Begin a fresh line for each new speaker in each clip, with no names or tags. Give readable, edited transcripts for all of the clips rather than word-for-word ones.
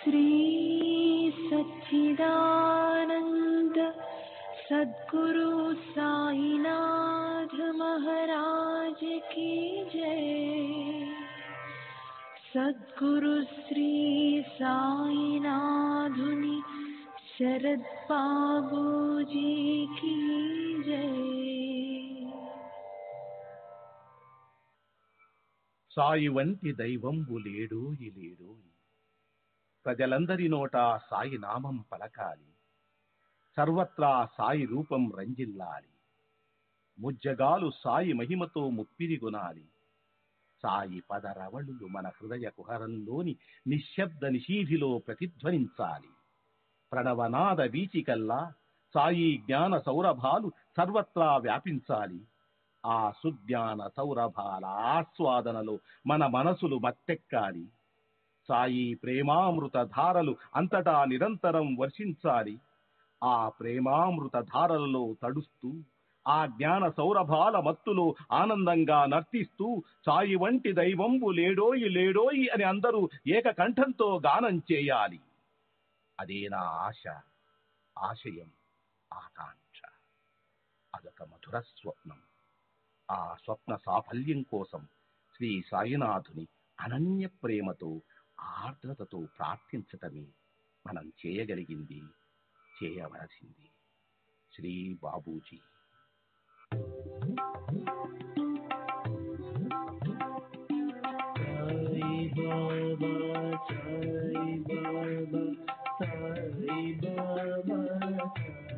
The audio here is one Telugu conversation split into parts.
श्री सच्चिदानंद सद्गुरु साईनाथ महाराज की जय। सद्गुरु श्री साईनाथुनि शरद बाबूजी की जय।
సాయి వంటి దైవంబు లేడోయి లేడోయి, ప్రజలందరి నోట సాయి నామం పలకాలి, సర్వత్రా సాయి రూపం రంజిల్లాలి, ముజ్జగాలు సాయి మహిమతో ముప్పిరిగొనాలి. సాయి పదరవళులు మన హృదయ కుహరంలోని నిశ్శబ్ద నిశీధిలో ప్రతిధ్వనించాలి. ప్రణవనాద వీచికల్లా సాయి జ్ఞాన సౌరభాలు సర్వత్రా వ్యాపించాలి. ఆ సుజ్ఞాన సౌరభాల ఆస్వాదనలో మన మనసులు మత్తెక్కాలి. సాయి ప్రేమామృత ధారలు అంతటా నిరంతరం వర్షించాలి. ఆ ప్రేమామృత ధారలలో తడుస్తూ, ఆ జ్ఞాన సౌరభాల మత్తులో ఆనందంగా నర్తిస్తూ సాయి వంటి దైవంబు లేడోయి లేడోయి అని అందరూ ఏకకంఠంతో గానం చేయాలి. అదే నా ఆశ, ఆశయం, ఆకాంక్ష. అదొక మధుర స్వప్నం. ఆ స్వప్న సాఫల్యం కోసం శ్రీ సాయినాథుని అనన్య ప్రేమతో, ఆర్ద్రతతో ప్రార్థించటమే మనం చేయగలిగింది, చేయవలసింది. Shri Babuji. Sai Baba, Sai Baba, Sai Baba, Sai Baba.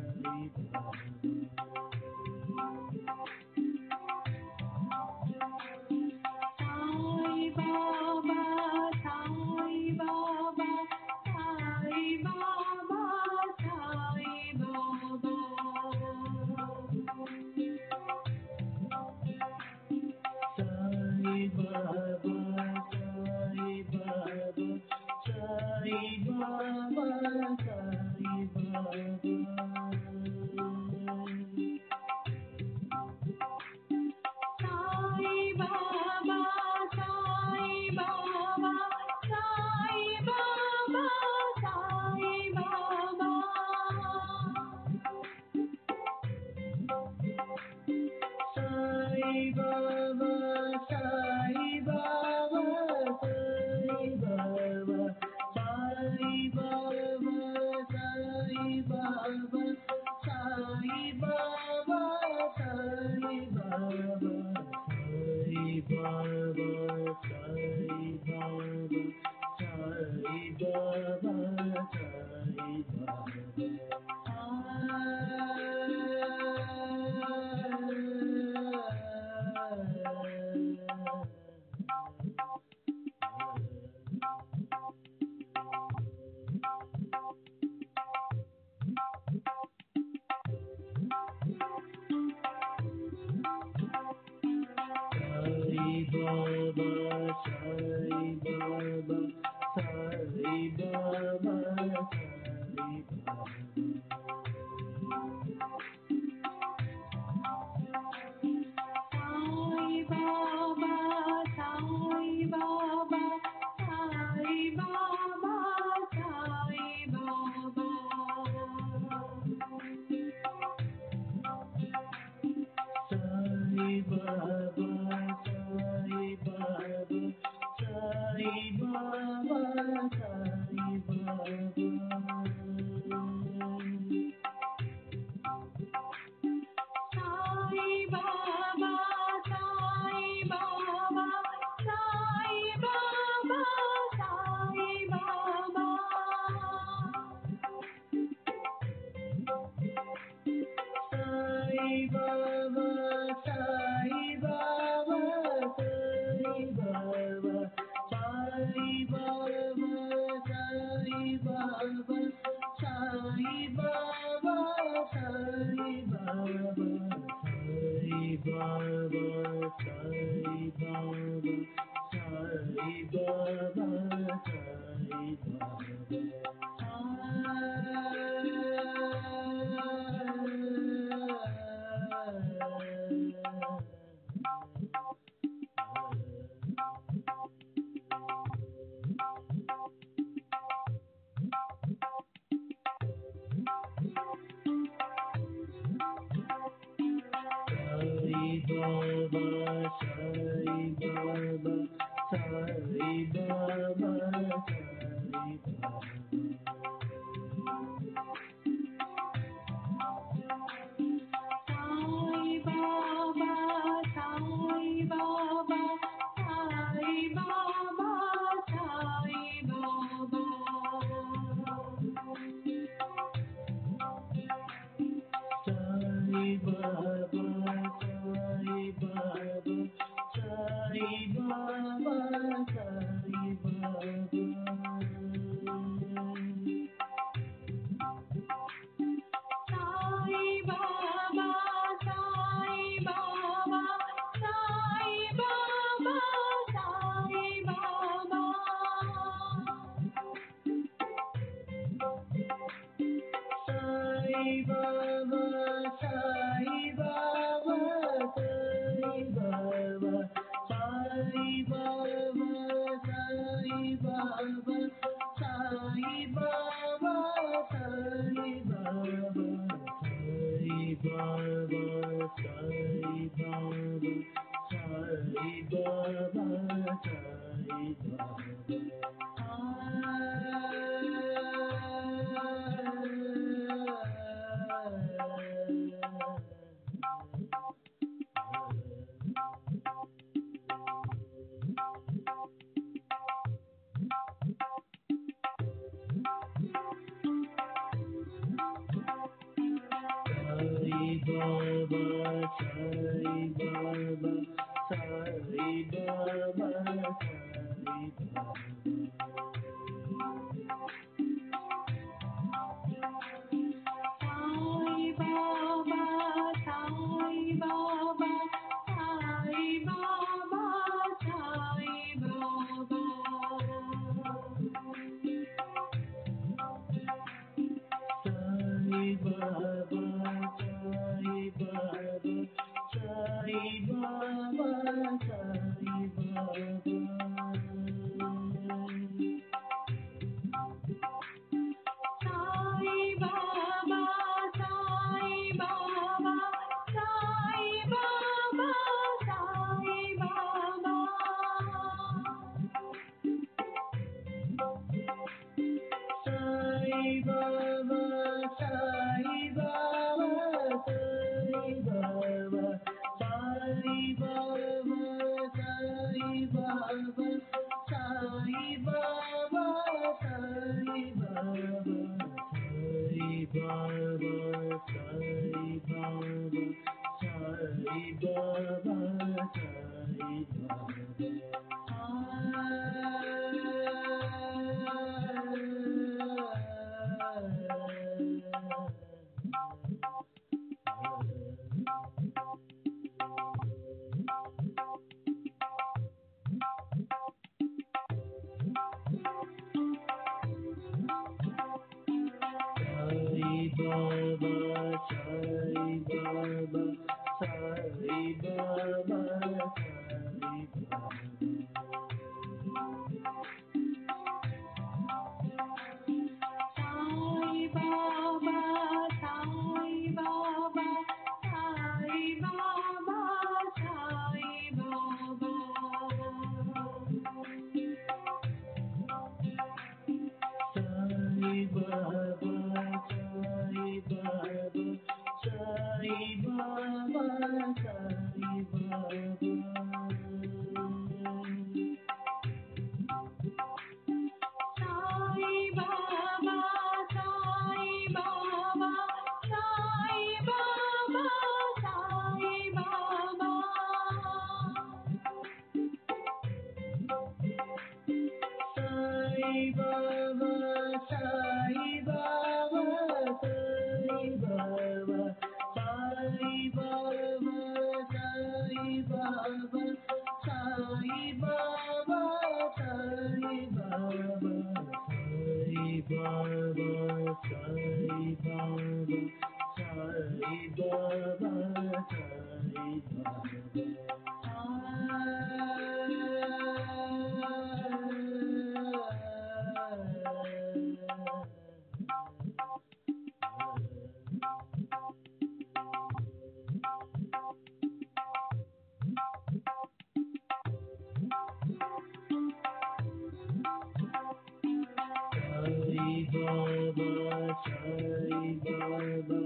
Baba, Sai Baba,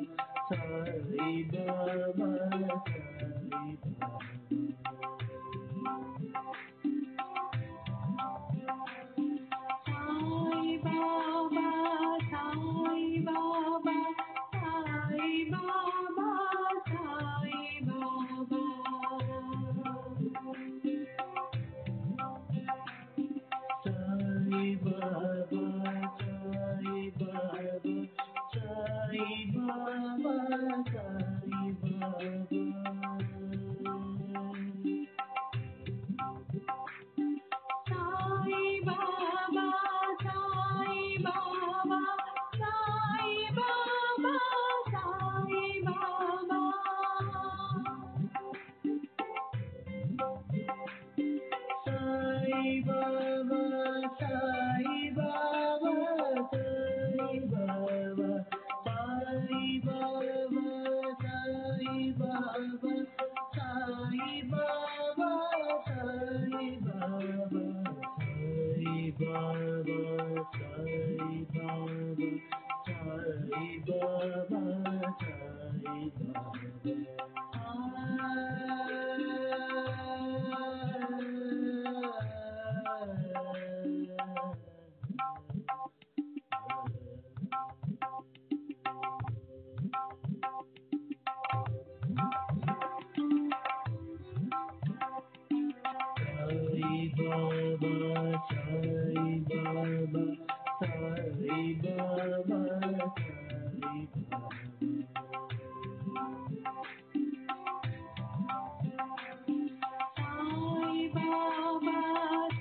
Sai Baba, Sai Baba.
Sai Baba, Sai Baba, Sai Baba, Sai Baba.
Sai Baba, Sai Baba, Sai Baba, Sai Baba.
Sai Baba, Sai Baba, Sai Baba, Sai
Sai
Baba,
Baba,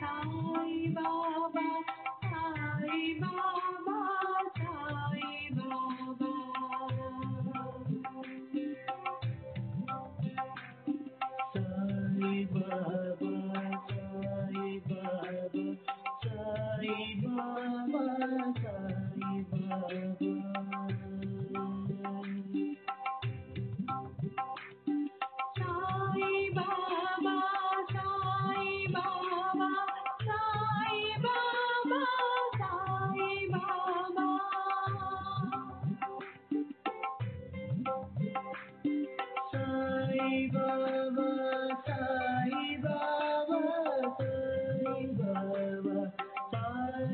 Sai Baba, Sai Baba, Sai Baba, Sai Baba,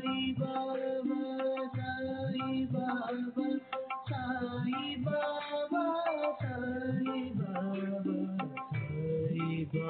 Sai Baba, Sai Baba, Sai Baba, Sai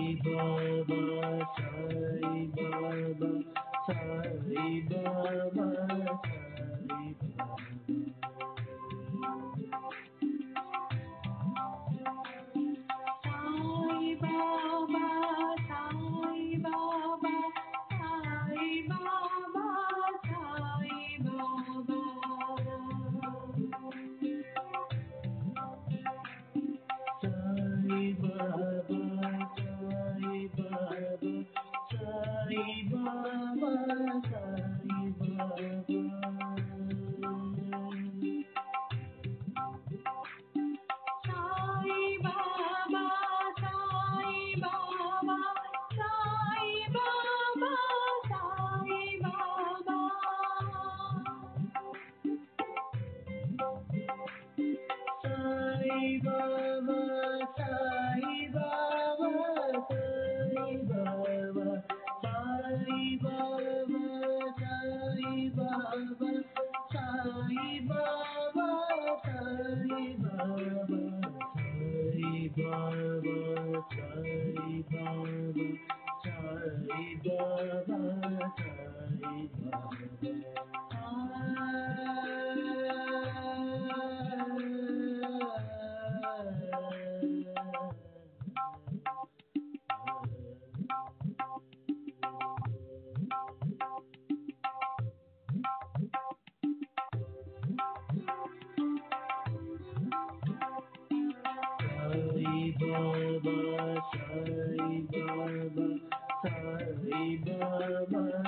Baba, Sai Baba, Sai Baba, Sai Baba, Sai Baba. Baba, Sai Baba, Sai Baba, Sai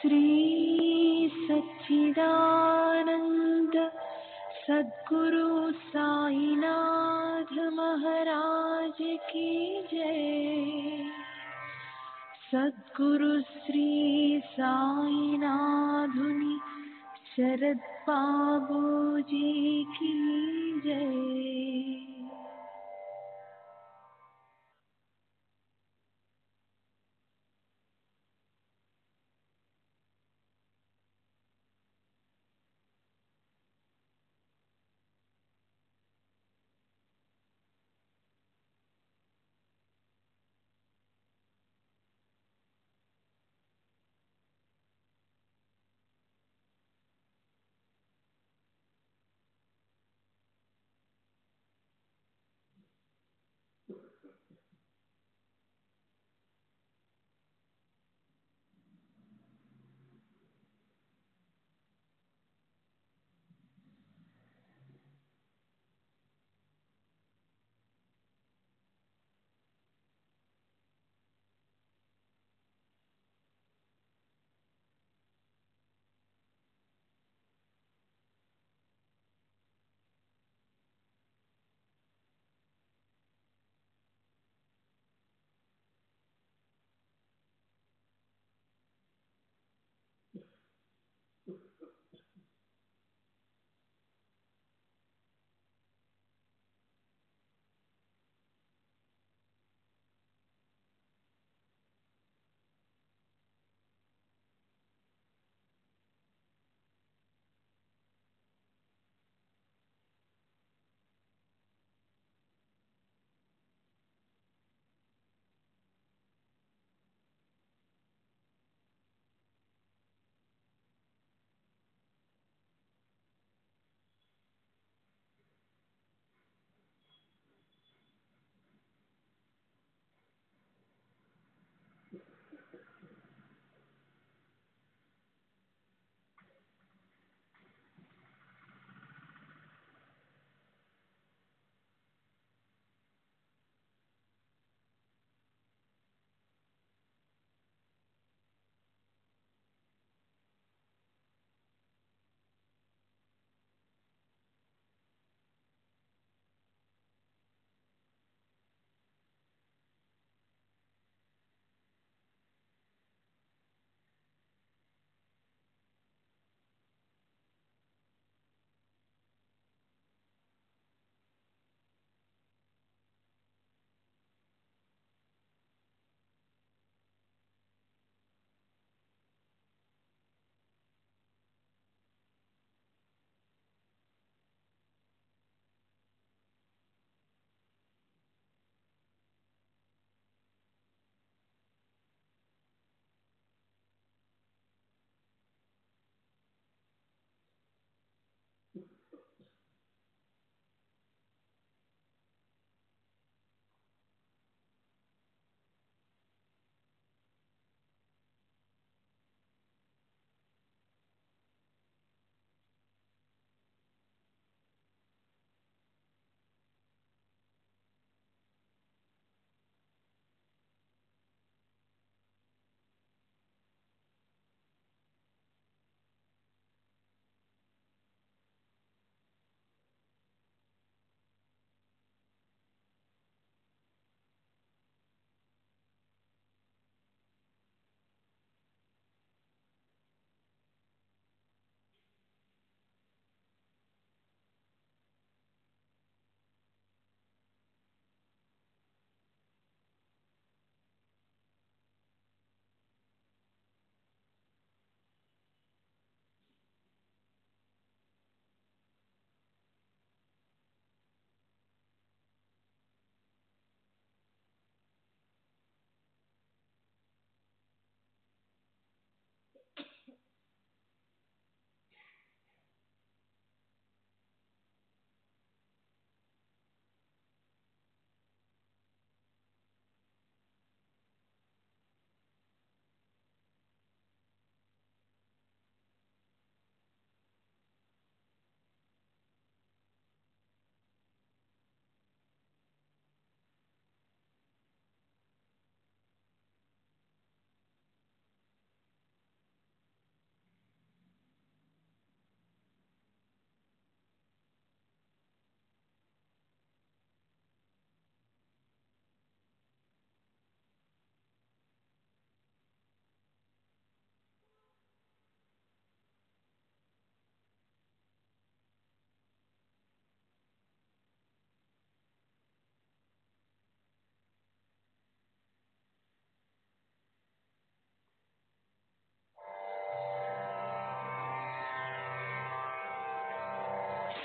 Shri सच्चिदानंद सद्गुरु साईनाथ महाराज की जय। सद्गुरु श्री साईनाथुनि शरद बाबू जी की जय।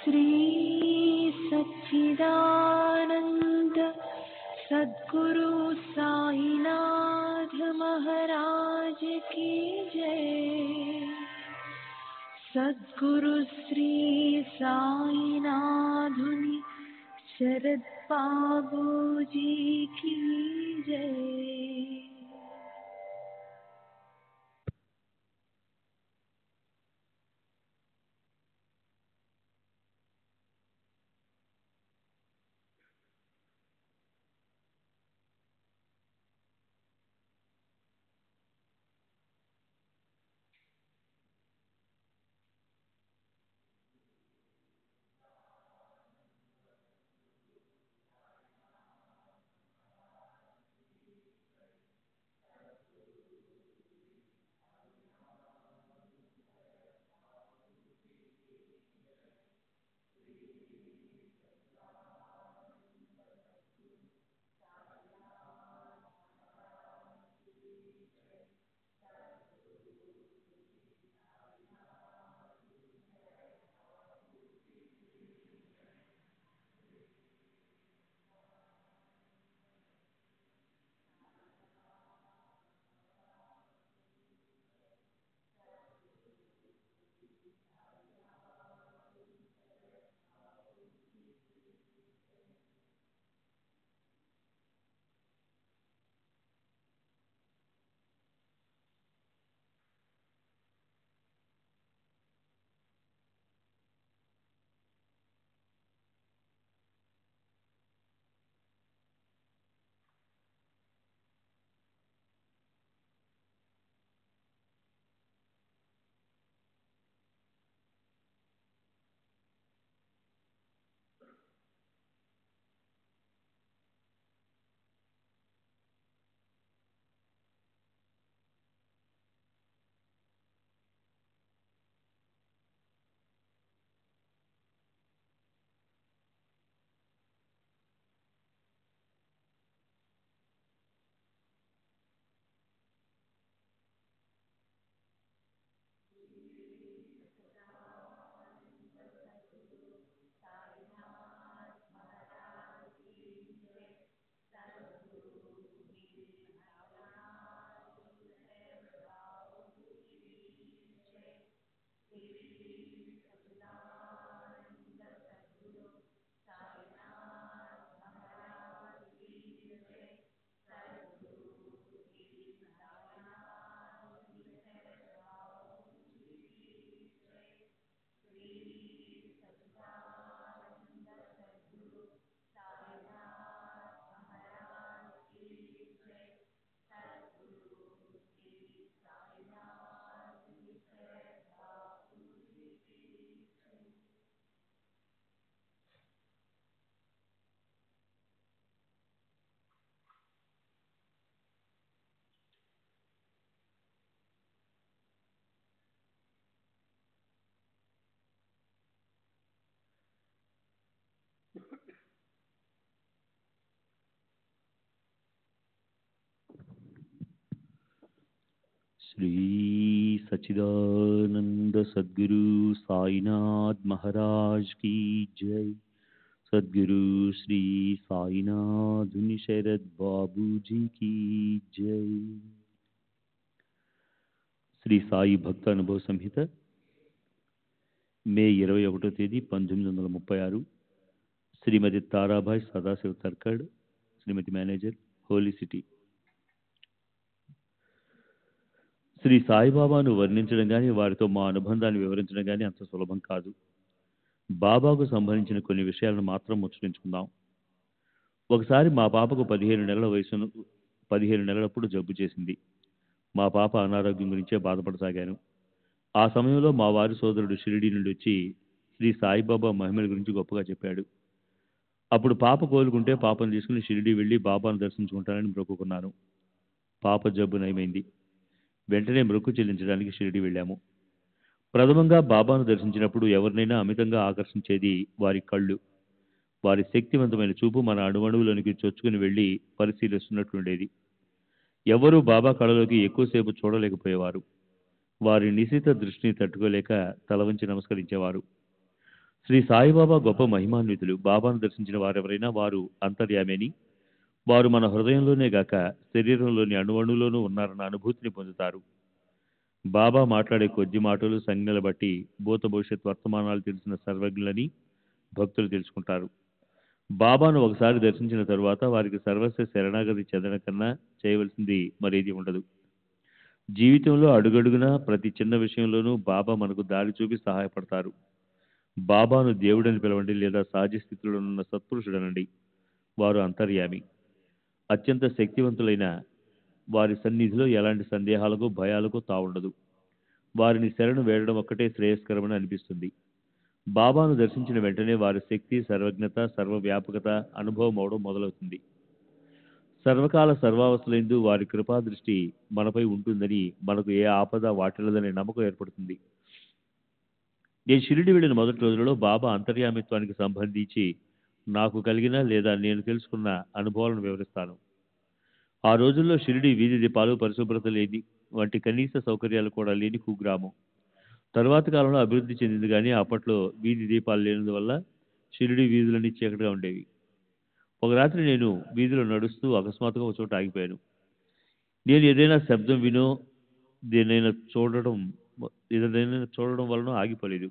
श्री सच्चिदानंद सद्गुरु साईनाथ महाराज की जय। सद्गुरु श्री साईनाथुनि शरद बाबू जी की जय।
श्री सच्चिदानंद सद्गुरु साईनाथ महाराज की जय। सद्गुरु श्री साईनाथ शरद बाबू जी की जय। శ్రీ సాయి భక్త అనుభవ సంహిత మే 21వ తేదీ 1936. శ్రీమతి తారాభాయ్ సదాశివ్ తర్కడ్, శ్రీమతి మేనేజర్, హోలీ సిటీ. శ్రీ సాయిబాబాను వర్ణించడం కానీ వారితో మా అనుబంధాన్ని వివరించడం కానీ అంత సులభం కాదు. బాబాకు సంబంధించిన కొన్ని విషయాలను మాత్రం ముచ్చటించుకుందాం. ఒకసారి మా పాపకు 15 నెలలప్పుడు జబ్బు చేసింది. మా పాప అనారోగ్యం గురించే బాధపడసాగాను. ఆ సమయంలో మా వారి సోదరుడు షిరిడీ నుండి వచ్చి శ్రీ సాయిబాబా మహిమల గురించి గొప్పగా చెప్పాడు. అప్పుడు పాప కోలుకుంటే పాపను తీసుకుని షిరిడీ వెళ్ళి బాబాను దర్శించుకుంటానని మొక్కుకున్నాను. పాప జబ్బు నయమైంది. వెంటనే మొక్కు చెల్లించడానికి షిరిడీ వెళ్ళాము. ప్రథమంగా బాబాను దర్శించినప్పుడు ఎవరినైనా అమితంగా ఆకర్షించేది వారి కళ్ళు. వారి శక్తివంతమైన చూపు మన అణువణువులోనికి చొచ్చుకుని వెళ్ళి పరిశీలిస్తున్నట్లుండేది. ఎవరూ బాబా కళలోకి ఎక్కువసేపు చూడలేకపోయేవారు. వారి నిశిత దృష్టిని తట్టుకోలేక తల వంచి నమస్కరించేవారు. శ్రీ సాయిబాబా గొప్ప మహిమాన్వితులు. బాబాను దర్శించిన వారెవరైనా వారు అంతర్యామేని, వారు మన హృదయంలోనే గాక శరీరంలోని అణువణులోనూ ఉన్నారన్న అనుభూతిని పొందుతారు. బాబా మాట్లాడే కొద్ది మాటలు, సంజ్ఞలు బట్టి భూత భవిష్యత్ వర్తమానాలు తెలిసిన సర్వజ్ఞులని భక్తులు తెలుసుకుంటారు. బాబాను ఒకసారి దర్శించిన తరువాత వారికి సర్వస్వ శరణాగతి చెందడం కన్నా చేయవలసింది మరేది ఉండదు. జీవితంలో అడుగడుగునా ప్రతి చిన్న విషయంలోనూ బాబా మనకు దారి చూపి సహాయపడతారు. బాబాను దేవుడని పిలవండి లేదా సహజ స్థితిలో ఉన్న సత్పురుషుడనండి. వారు అంతర్యామి. అత్యంత శక్తివంతులైన వారి సన్నిధిలో ఎలాంటి సందేహాలకు భయాలకు తావుండదు. వారిని శరణు వేడడం ఒక్కటే శ్రేయస్కరమని అనిపిస్తుంది. బాబాను దర్శించిన వెంటనే వారి శక్తి, సర్వజ్ఞత, సర్వవ్యాపకత అనుభవం అవడం మొదలవుతుంది. సర్వకాల సర్వావస్థలందు వారి కృపా దృష్టి మనపై ఉంటుందని, మనకు ఏ ఆపద వాటిల్లదనే నమ్మకం ఏర్పడుతుంది. నేను షిరిడి వెళ్ళిన మొదటి రోజులలో బాబా అంతర్యామిత్వానికి సంబంధించి నాకు కలిగిన లేదా నేను తెలుసుకున్న అనుభవాలను వివరిస్తాను. ఆ రోజుల్లో షిరిడి వీధి దీపాలు, పరిశుభ్రత లేని వంటి కనీస సౌకర్యాలు కూడా లేని కుగ్రామం. తరువాత కాలంలో అభివృద్ధి చెందింది, కానీ అప్పట్లో వీధి దీపాలు లేనందువల్ల షిరిడి వీధులన్నీ చీకటిగా ఉండేవి. ఒక రాత్రి నేను వీధిలో నడుస్తూ అకస్మాత్తుగా ఒక చోట ఆగిపోయాను. నేను ఏదైనా శబ్దం వినో దేనైనా చూడడం ఏదైనా చూడడం వలన ఆగిపోలేదు.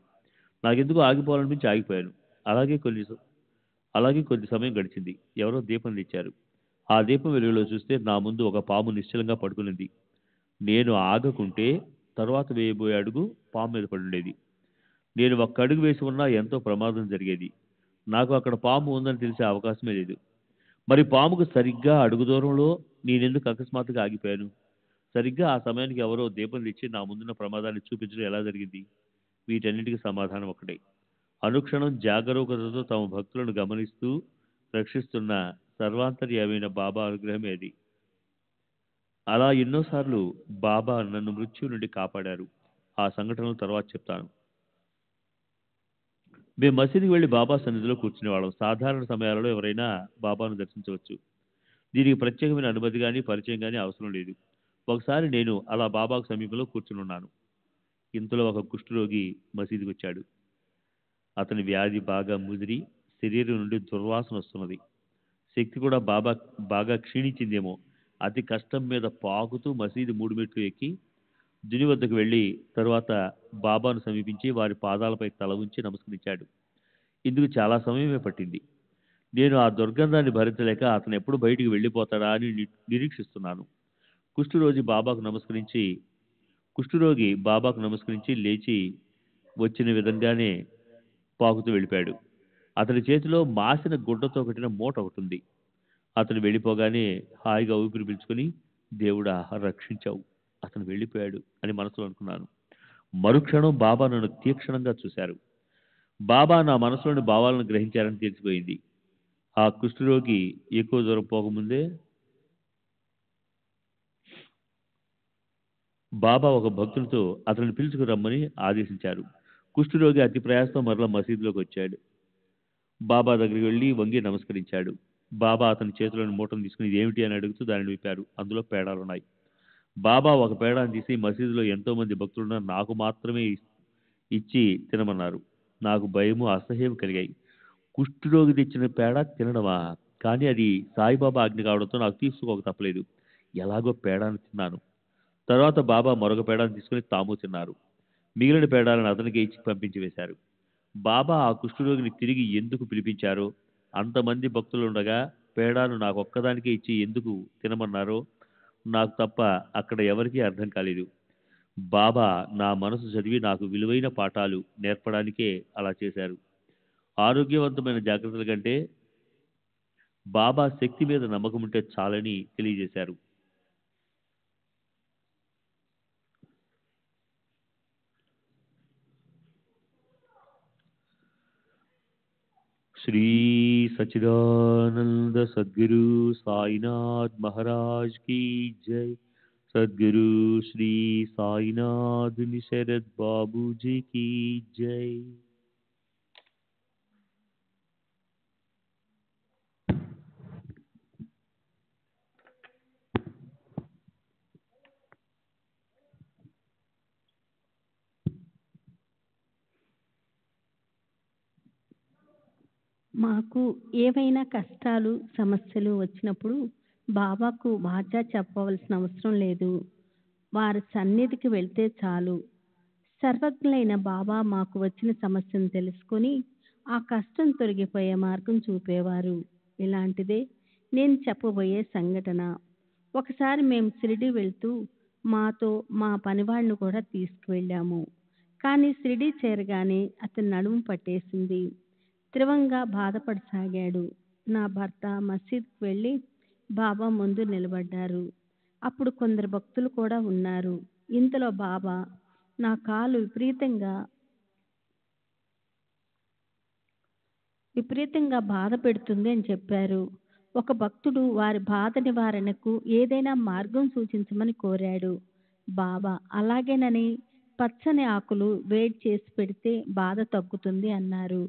నాకెందుకు ఆగిపోవాలనిపించి ఆగిపోయాను. అలాగే కొద్ది సమయం గడిచింది. ఎవరో దీపం తెచ్చారు. ఆ దీపం వెలుగులో చూస్తే నా ముందు ఒక పాము నిశ్చలంగా పడుకునింది. నేను ఆగకుంటే తరువాత వేయబోయే అడుగు పాము మీద పడి ఉండేది. నేను ఒక్క అడుగు వేసి ఉన్నా ఎంతో ప్రమాదం జరిగేది. నాకు అక్కడ పాము ఉందని తెలిసే అవకాశమే లేదు. మరి పాముకు సరిగ్గా అడుగు దూరంలో నేనెందుకు అకస్మాత్తుగా ఆగిపోయాను? సరిగ్గా ఆ సమయానికి ఎవరో దీపం తెచ్చి నా ముందున్న ప్రమాదాన్ని చూపించడం ఎలా జరిగింది? వీటన్నిటికీ సమాధానం ఒకటే. అనుక్షణం జాగరూకతతో తమ భక్తులను గమనిస్తూ రక్షిస్తున్న సర్వాంతర్యామైన బాబా అనుగ్రహమే అది. అలా ఎన్నోసార్లు బాబా నన్ను మృత్యు నుండి కాపాడారు. ఆ సంఘటనలు తర్వాత చెప్తాను. మేము మసీదుకి వెళ్లి బాబా సన్నిధిలో కూర్చునేవాళ్ళం. సాధారణ సమయాలలో ఎవరైనా బాబాను దర్శించవచ్చు. దీనికి ప్రత్యేకమైన అనుమతి కానీ పరిచయం కానీ అవసరం లేదు. ఒకసారి నేను అలా బాబాకు సమీపంలో కూర్చుని ఉన్నాను. ఇంతలో ఒక కుష్ఠరోగి మసీదుకి వచ్చాడు. అతని వ్యాధి బాగా ముదిరి శరీరం నుండి దుర్వాసన వస్తున్నది. శక్తి కూడా బాగా క్షీణించిందేమో. అతి కష్టం మీద పాకుతూ మసీదు 3 మెట్లు ఎక్కి దుని వద్దకు వెళ్ళి తరువాత బాబాను సమీపించి వారి పాదాలపై తల ఉంచి నమస్కరించాడు. ఇందుకు చాలా సమయమే పట్టింది. నేను ఆ దుర్గంధాన్ని భరించలేక అతను ఎప్పుడు బయటికి వెళ్ళిపోతాడా అని నిరీక్షిస్తున్నాను. కుష్ఠరోగి బాబాకు నమస్కరించి లేచి వచ్చిన విధంగానే పాకుతూ వెళ్ళిపోయాడు. అతని చేతిలో మాసిన గుడ్డతో కట్టిన మూట ఒకటి ఉంది. అతను వెళ్ళిపోగానే హాయిగా ఊపిరి పీల్చుకొని, దేవుడా రక్షించావు, అతను వెళ్ళిపోయాడు అని మనసులో అనుకున్నాను. మరుక్షణం బాబా నన్ను తీక్షణంగా చూశారు. బాబా నా మనసులోని భావాలను గ్రహించారని తెలిసిపోయింది. ఆ కుష్ఠరోగి ఎక్కువ దూరం పోకముందే బాబా ఒక భక్తునితో అతన్ని పిలుచుకురమ్మని ఆదేశించారు. కుష్ఠరోగి అతి ప్రయాసంతో మరలా మసీదులోకి వచ్చాడు. బాబా దగ్గరికి వెళ్ళి వంగి నమస్కరించాడు. బాబా అతని చేతిలోని మూటను తీసుకుని ఇది ఏమిటి అని అడుగుతూ దానిని విప్పారు. అందులో పేడాలున్నాయి. బాబా ఒక పేడాను తీసి మసీదులో ఎంతో మంది భక్తులున్న నాకు మాత్రమే ఇచ్చి తినమన్నారు. నాకు భయము, అసహ్యం కలిగాయి. కుష్ఠరోగి తెచ్చిన పేడ తినడమా? కానీ అది సాయిబాబా ఆజ్ఞ కావడంతో నాకు తీసుకోక తప్పలేదు. ఎలాగో పేడాను తిన్నాను. తర్వాత బాబా మరొక పేడాను తీసుకుని తాము తిన్నారు. మిగిలిన పేడాలను అతనికి ఇచ్చి పంపించి వేశారు. బాబా ఆ కుష్ఠరోగిని తిరిగి ఎందుకు పిలిపించారో, అంతమంది భక్తులుండగా పేడాను నాకొక్కదానికే ఇచ్చి ఎందుకు తినమన్నారో నాకు తప్ప అక్కడ ఎవరికీ అర్థం కాలేదు. బాబా నా మనసు చదివి నాకు విలువైన పాఠాలు నేర్పడానికే అలా చేశారు. ఆరోగ్యవంతమైన జాగ్రత్తల కంటే బాబా శక్తి మీద నమ్మకం ఉంటే చాలని తెలియజేశారు. श्री सच्चिदानंद सद्गुरु साईनाथ महाराज की जय। सद्गुरु श्री साईनाथ निशरद बाबू जी की जय।
మాకు ఏవైనా కష్టాలు, సమస్యలు వచ్చినప్పుడు బాబాకు వాచా చెప్పవలసిన అవసరం లేదు. వారి సన్నిధికి వెళ్తే చాలు. సర్వజ్ఞులైన బాబా మాకు వచ్చిన సమస్యను తెలుసుకొని ఆ కష్టం తొలగిపోయే మార్గం చూపేవారు. ఇలాంటిదే నేను చెప్పబోయే సంఘటన. ఒకసారి మేము షిరిడి వెళ్తూ మాతో మా పనివాడిని కూడా తీసుకువెళ్ళాము. కానీ షిరిడి చేరగానే అతని నడుము పట్టేసింది. తీవ్రంగా బాధపడసాగాడు. నా భర్త మసీద్కి వెళ్ళి బాబా ముందు నిలబడ్డారు. అప్పుడు కొందరు భక్తులు కూడా ఉన్నారు. ఇంతలో బాబా నా కాలు విపరీతంగా బాధ పెడుతుంది అని చెప్పారు. ఒక భక్తుడు వారి బాధ నివారణకు ఏదైనా మార్గం సూచించమని కోరాడు. బాబా అలాగేనని పచ్చని ఆకులు వేడి చేసి పెడితే బాధ తగ్గుతుంది అన్నారు.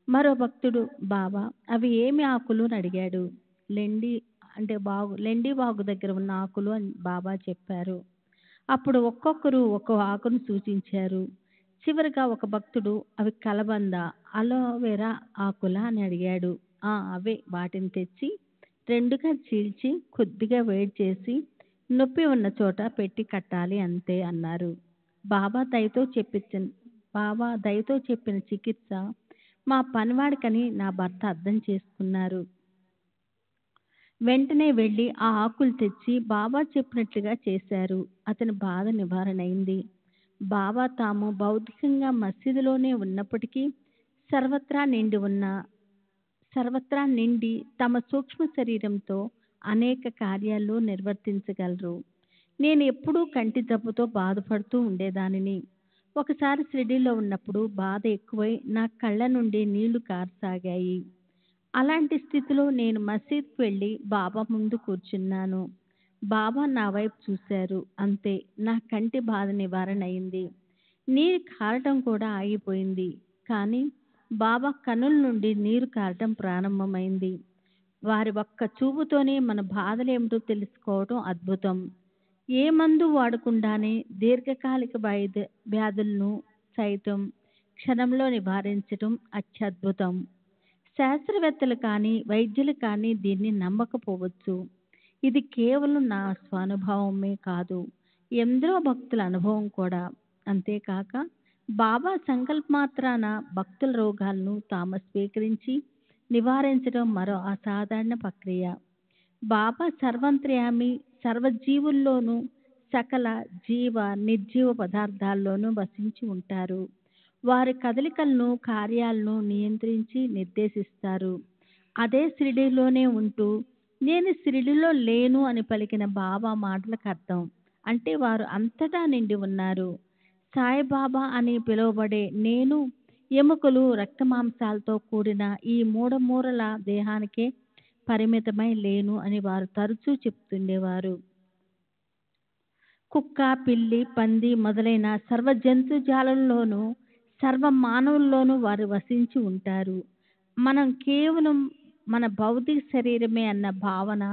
మరో భక్తుడు బాబా అవి ఏమి ఆకులు అని అడిగాడు. లెండి వాగు దగ్గర ఉన్న ఆకులు అని బాబా చెప్పారు. అప్పుడు ఒక్కొక్కరు ఒక్కో ఆకును సూచించారు. చివరిగా ఒక భక్తుడు అవి కలబంద, అలోవెరా ఆకులా అని అడిగాడు. అవే, వాటిని తెచ్చి రెండుగా చీల్చి కొద్దిగా వేడి చేసి నొప్పి ఉన్న చోట పెట్టి కట్టాలి అంతే అన్నారు. బాబా దయతో చెప్పిన చికిత్స మా పనివాడికని నా భర్త అర్థం చేసుకున్నారు. వెంటనే వెళ్ళి ఆ ఆకులు తెచ్చి బాబా చెప్పినట్లుగా చేశారు. అతని బాధ నివారణ అయింది. బాబా తాము భౌతికంగా మసీదులోనే ఉన్నప్పటికీ సర్వత్రా నిండి తమ సూక్ష్మ శరీరంతో అనేక కార్యాలు నిర్వర్తించగలరు. నేను ఎప్పుడూ కంటి జబ్బుతో బాధపడుతూ ఉండేదానిని. ఒకసారి షిరిడీలో ఉన్నప్పుడు బాధ ఎక్కువై నా కళ్ళ నుండి నీళ్లు కారసాగాయి. అలాంటి స్థితిలో నేను మసీద్కి వెళ్ళి బాబా ముందు కూర్చున్నాను. బాబా నా వైపు చూశారు. అంతే, నా కంటి బాధ నివారణ అయింది. నీరు కారటం కూడా ఆగిపోయింది. కానీ బాబా కనుల నుండి నీరు కారటం ప్రారంభమైంది. వారి ఒక్క చూపుతోనే మన బాధలేమిటో తెలుసుకోవటం అద్భుతం. ఏ మందు వాడకుండానే దీర్ఘకాలిక వ్యాధులను సైతం క్షణంలో నివారించటం అత్యద్భుతం. శాస్త్రవేత్తలు కానీ వైద్యులు కానీ దీన్ని నమ్మకపోవచ్చు. ఇది కేవలం నా స్వానుభవమే కాదు, ఎందరో భక్తుల అనుభవం కూడా. అంతేకాక బాబా సంకల్పమాత్రాన భక్తుల రోగాలను తాము స్వీకరించి నివారించడం మరో అసాధారణ ప్రక్రియ. బాబా సర్వంత్ర్యామి, సర్వజీవుల్లోనూ సకల జీవ నిర్జీవ పదార్థాల్లోనూ వసించి ఉంటారు. వారి కదలికలను, కార్యాలను నియంత్రించి నిర్దేశిస్తారు. అదే షిరిడీలోనే ఉంటూ నేను షిరిడీలో లేను అని పలికిన బాబా మాటలకు అర్థం. అంటే వారు అంతటా నిండి ఉన్నారు. సాయిబాబా అని పిలువబడే నేను ఎముకలు, రక్తమాంసాలతో కూడిన ఈ మూడమూరల దేహానికే పరిమితమై లేను అని వారు తరచూ చెప్తుండేవారు. కుక్క, పిల్లి, పంది మొదలైన సర్వ జంతుజాలంలోనూ సర్వ మానవుల్లోనూ వారు వసించి ఉంటారు. మనం కేవలం మన భౌతిక శరీరమే అన్న భావన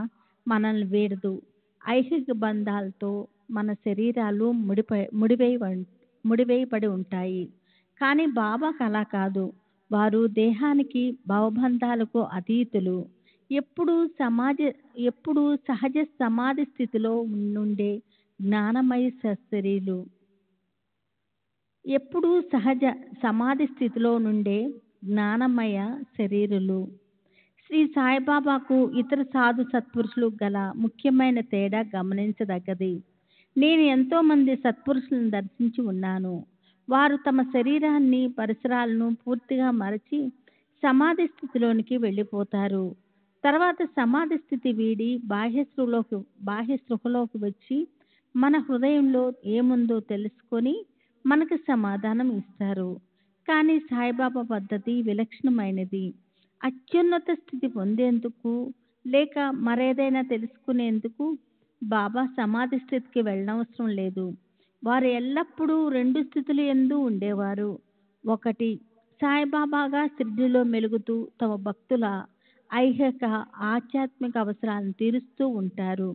మనల్ని వీడదు. ఐహిక బంధాలతో మన శరీరాలు ముడివేయబడి ఉంటాయి. కానీ బాబాకు అలా కాదు. వారు దేహానికి, భవబంధాలకు అతీతులు. ఎప్పుడూ సహజ సమాధి స్థితిలో నుండే జ్ఞానమయ శరీరులు. ఎప్పుడూ సహజ సమాధి స్థితిలో నుండే జ్ఞానమయ శరీరులు. శ్రీ సాయిబాబాకు ఇతర సాధు సత్పురుషులు గల ముఖ్యమైన తేడా గమనించదగ్గది. నేను ఎంతోమంది సత్పురుషులను దర్శించి ఉన్నాను. వారు తమ శరీరాన్ని, పరిసరాలను పూర్తిగా మరచి సమాధి స్థితిలోనికి వెళ్ళిపోతారు. తర్వాత సమాధి స్థితి వీడి బాహ్య స్పృహలోకి వచ్చి మన హృదయంలో ఏముందో తెలుసుకొని మనకు సమాధానం ఇస్తారు. కానీ సాయిబాబా పద్ధతి విలక్షణమైనది. అత్యున్నత స్థితి పొందేందుకు లేక మరేదైనా తెలుసుకునేందుకు బాబా సమాధి స్థితికి వెళ్ళనవసరం లేదు. వారు ఎల్లప్పుడూ రెండు స్థితుల యందు ఉండేవారు. ఒకటి, సాయిబాబాగా షిరిడీలో మెలుగుతూ తమ భక్తుల ఐహిక, ఆధ్యాత్మిక అవసరాలను తీరుస్తూ ఉంటారు.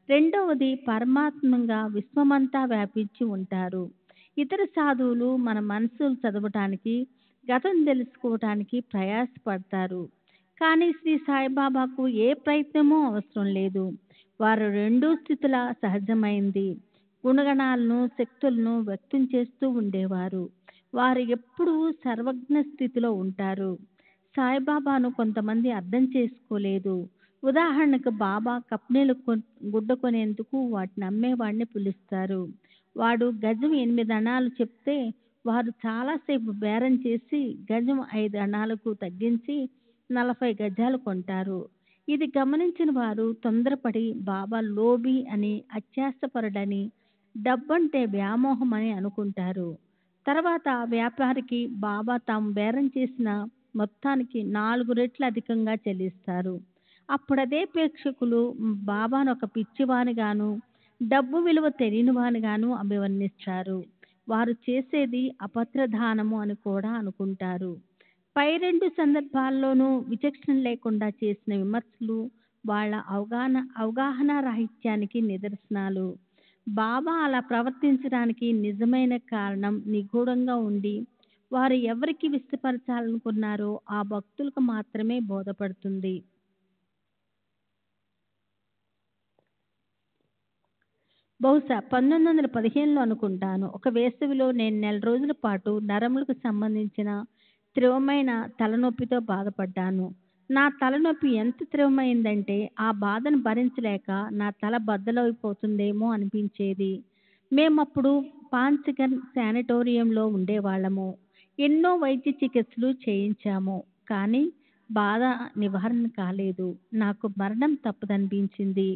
రెండవది, పరమాత్మంగా విశ్వమంతా వ్యాపించి ఉంటారు. ఇతర సాధువులు మన మనసులు చదవటానికి, గతం తెలుసుకోవటానికి ప్రయాసపడతారు. కానీ శ్రీ సాయిబాబాకు ఏ ప్రయత్నమూ అవసరం లేదు. వారు రెండూ స్థితుల సహజమైంది గుణగణాలను శక్తులను వ్యక్తం చేస్తూ ఉండేవారు. వారు ఎప్పుడూ సర్వజ్ఞ స్థితిలో ఉంటారు. సాయిబాబాను కొంతమంది అర్థం చేసుకోలేదు. ఉదాహరణకు బాబా కప్నీలు గుడ్డ కొనేందుకు వాటిని అమ్మేవాడిని పిలుస్తారు. వాడు గజం 8 అణాలు చెప్తే వారు చాలాసేపు బేరం చేసి గజం 5 అణాలకు తగ్గించి 40 గజాలు కొంటారు. ఇది గమనించిన వారు తొందరపడి బాబా లోబి అని, అత్యాశపరుడని, డబ్బంటే వ్యామోహం అని అనుకుంటారు. తర్వాత ఆ వ్యాపారికి బాబా తాము బేరం చేసిన మొత్తానికి 4 రెట్లు అధికంగా చెల్లిస్తారు. అప్పుడదే ప్రేక్షకులు బాబాను ఒక పిచ్చివానిగాను, డబ్బు విలువ తెలియనివానిగాను అభివర్ణిస్తారు. వారు చేసేది అభద్రదానము అని కూడా అనుకుంటారు. పై 2 సందర్భాల్లోనూ విచక్షణ లేకుండా చేసిన విమర్శలు వాళ్ళ అవగాహన రాహిత్యానికి నిదర్శనాలు. బాబా అలా ప్రవర్తించడానికి నిజమైన కారణం నిగూఢంగా ఉండి వారు ఎవరికి విస్తపరచాలనుకున్నారో ఆ భక్తులకు మాత్రమే బోధపడుతుంది. బహుశా 1915లో అనుకుంటాను. ఒక వేసవిలో నేను 1 నెల రోజుల పాటు నరములకు సంబంధించిన తీవ్రమైన తలనొప్పితో బాధపడ్డాను. నా తలనొప్పి ఎంత తీవ్రమైందంటే ఆ బాధను భరించలేక నా తల బద్దలైపోతుందేమో అనిపించేది. మేమప్పుడు పాన్సిగర్ శానిటోరియంలో ఉండేవాళ్ళము. ఎన్నో వైద్య చికిత్సలు చేయించాము. కానీ బాధ నివారణ కాలేదు. నాకు మరణం తప్పదనిపించింది.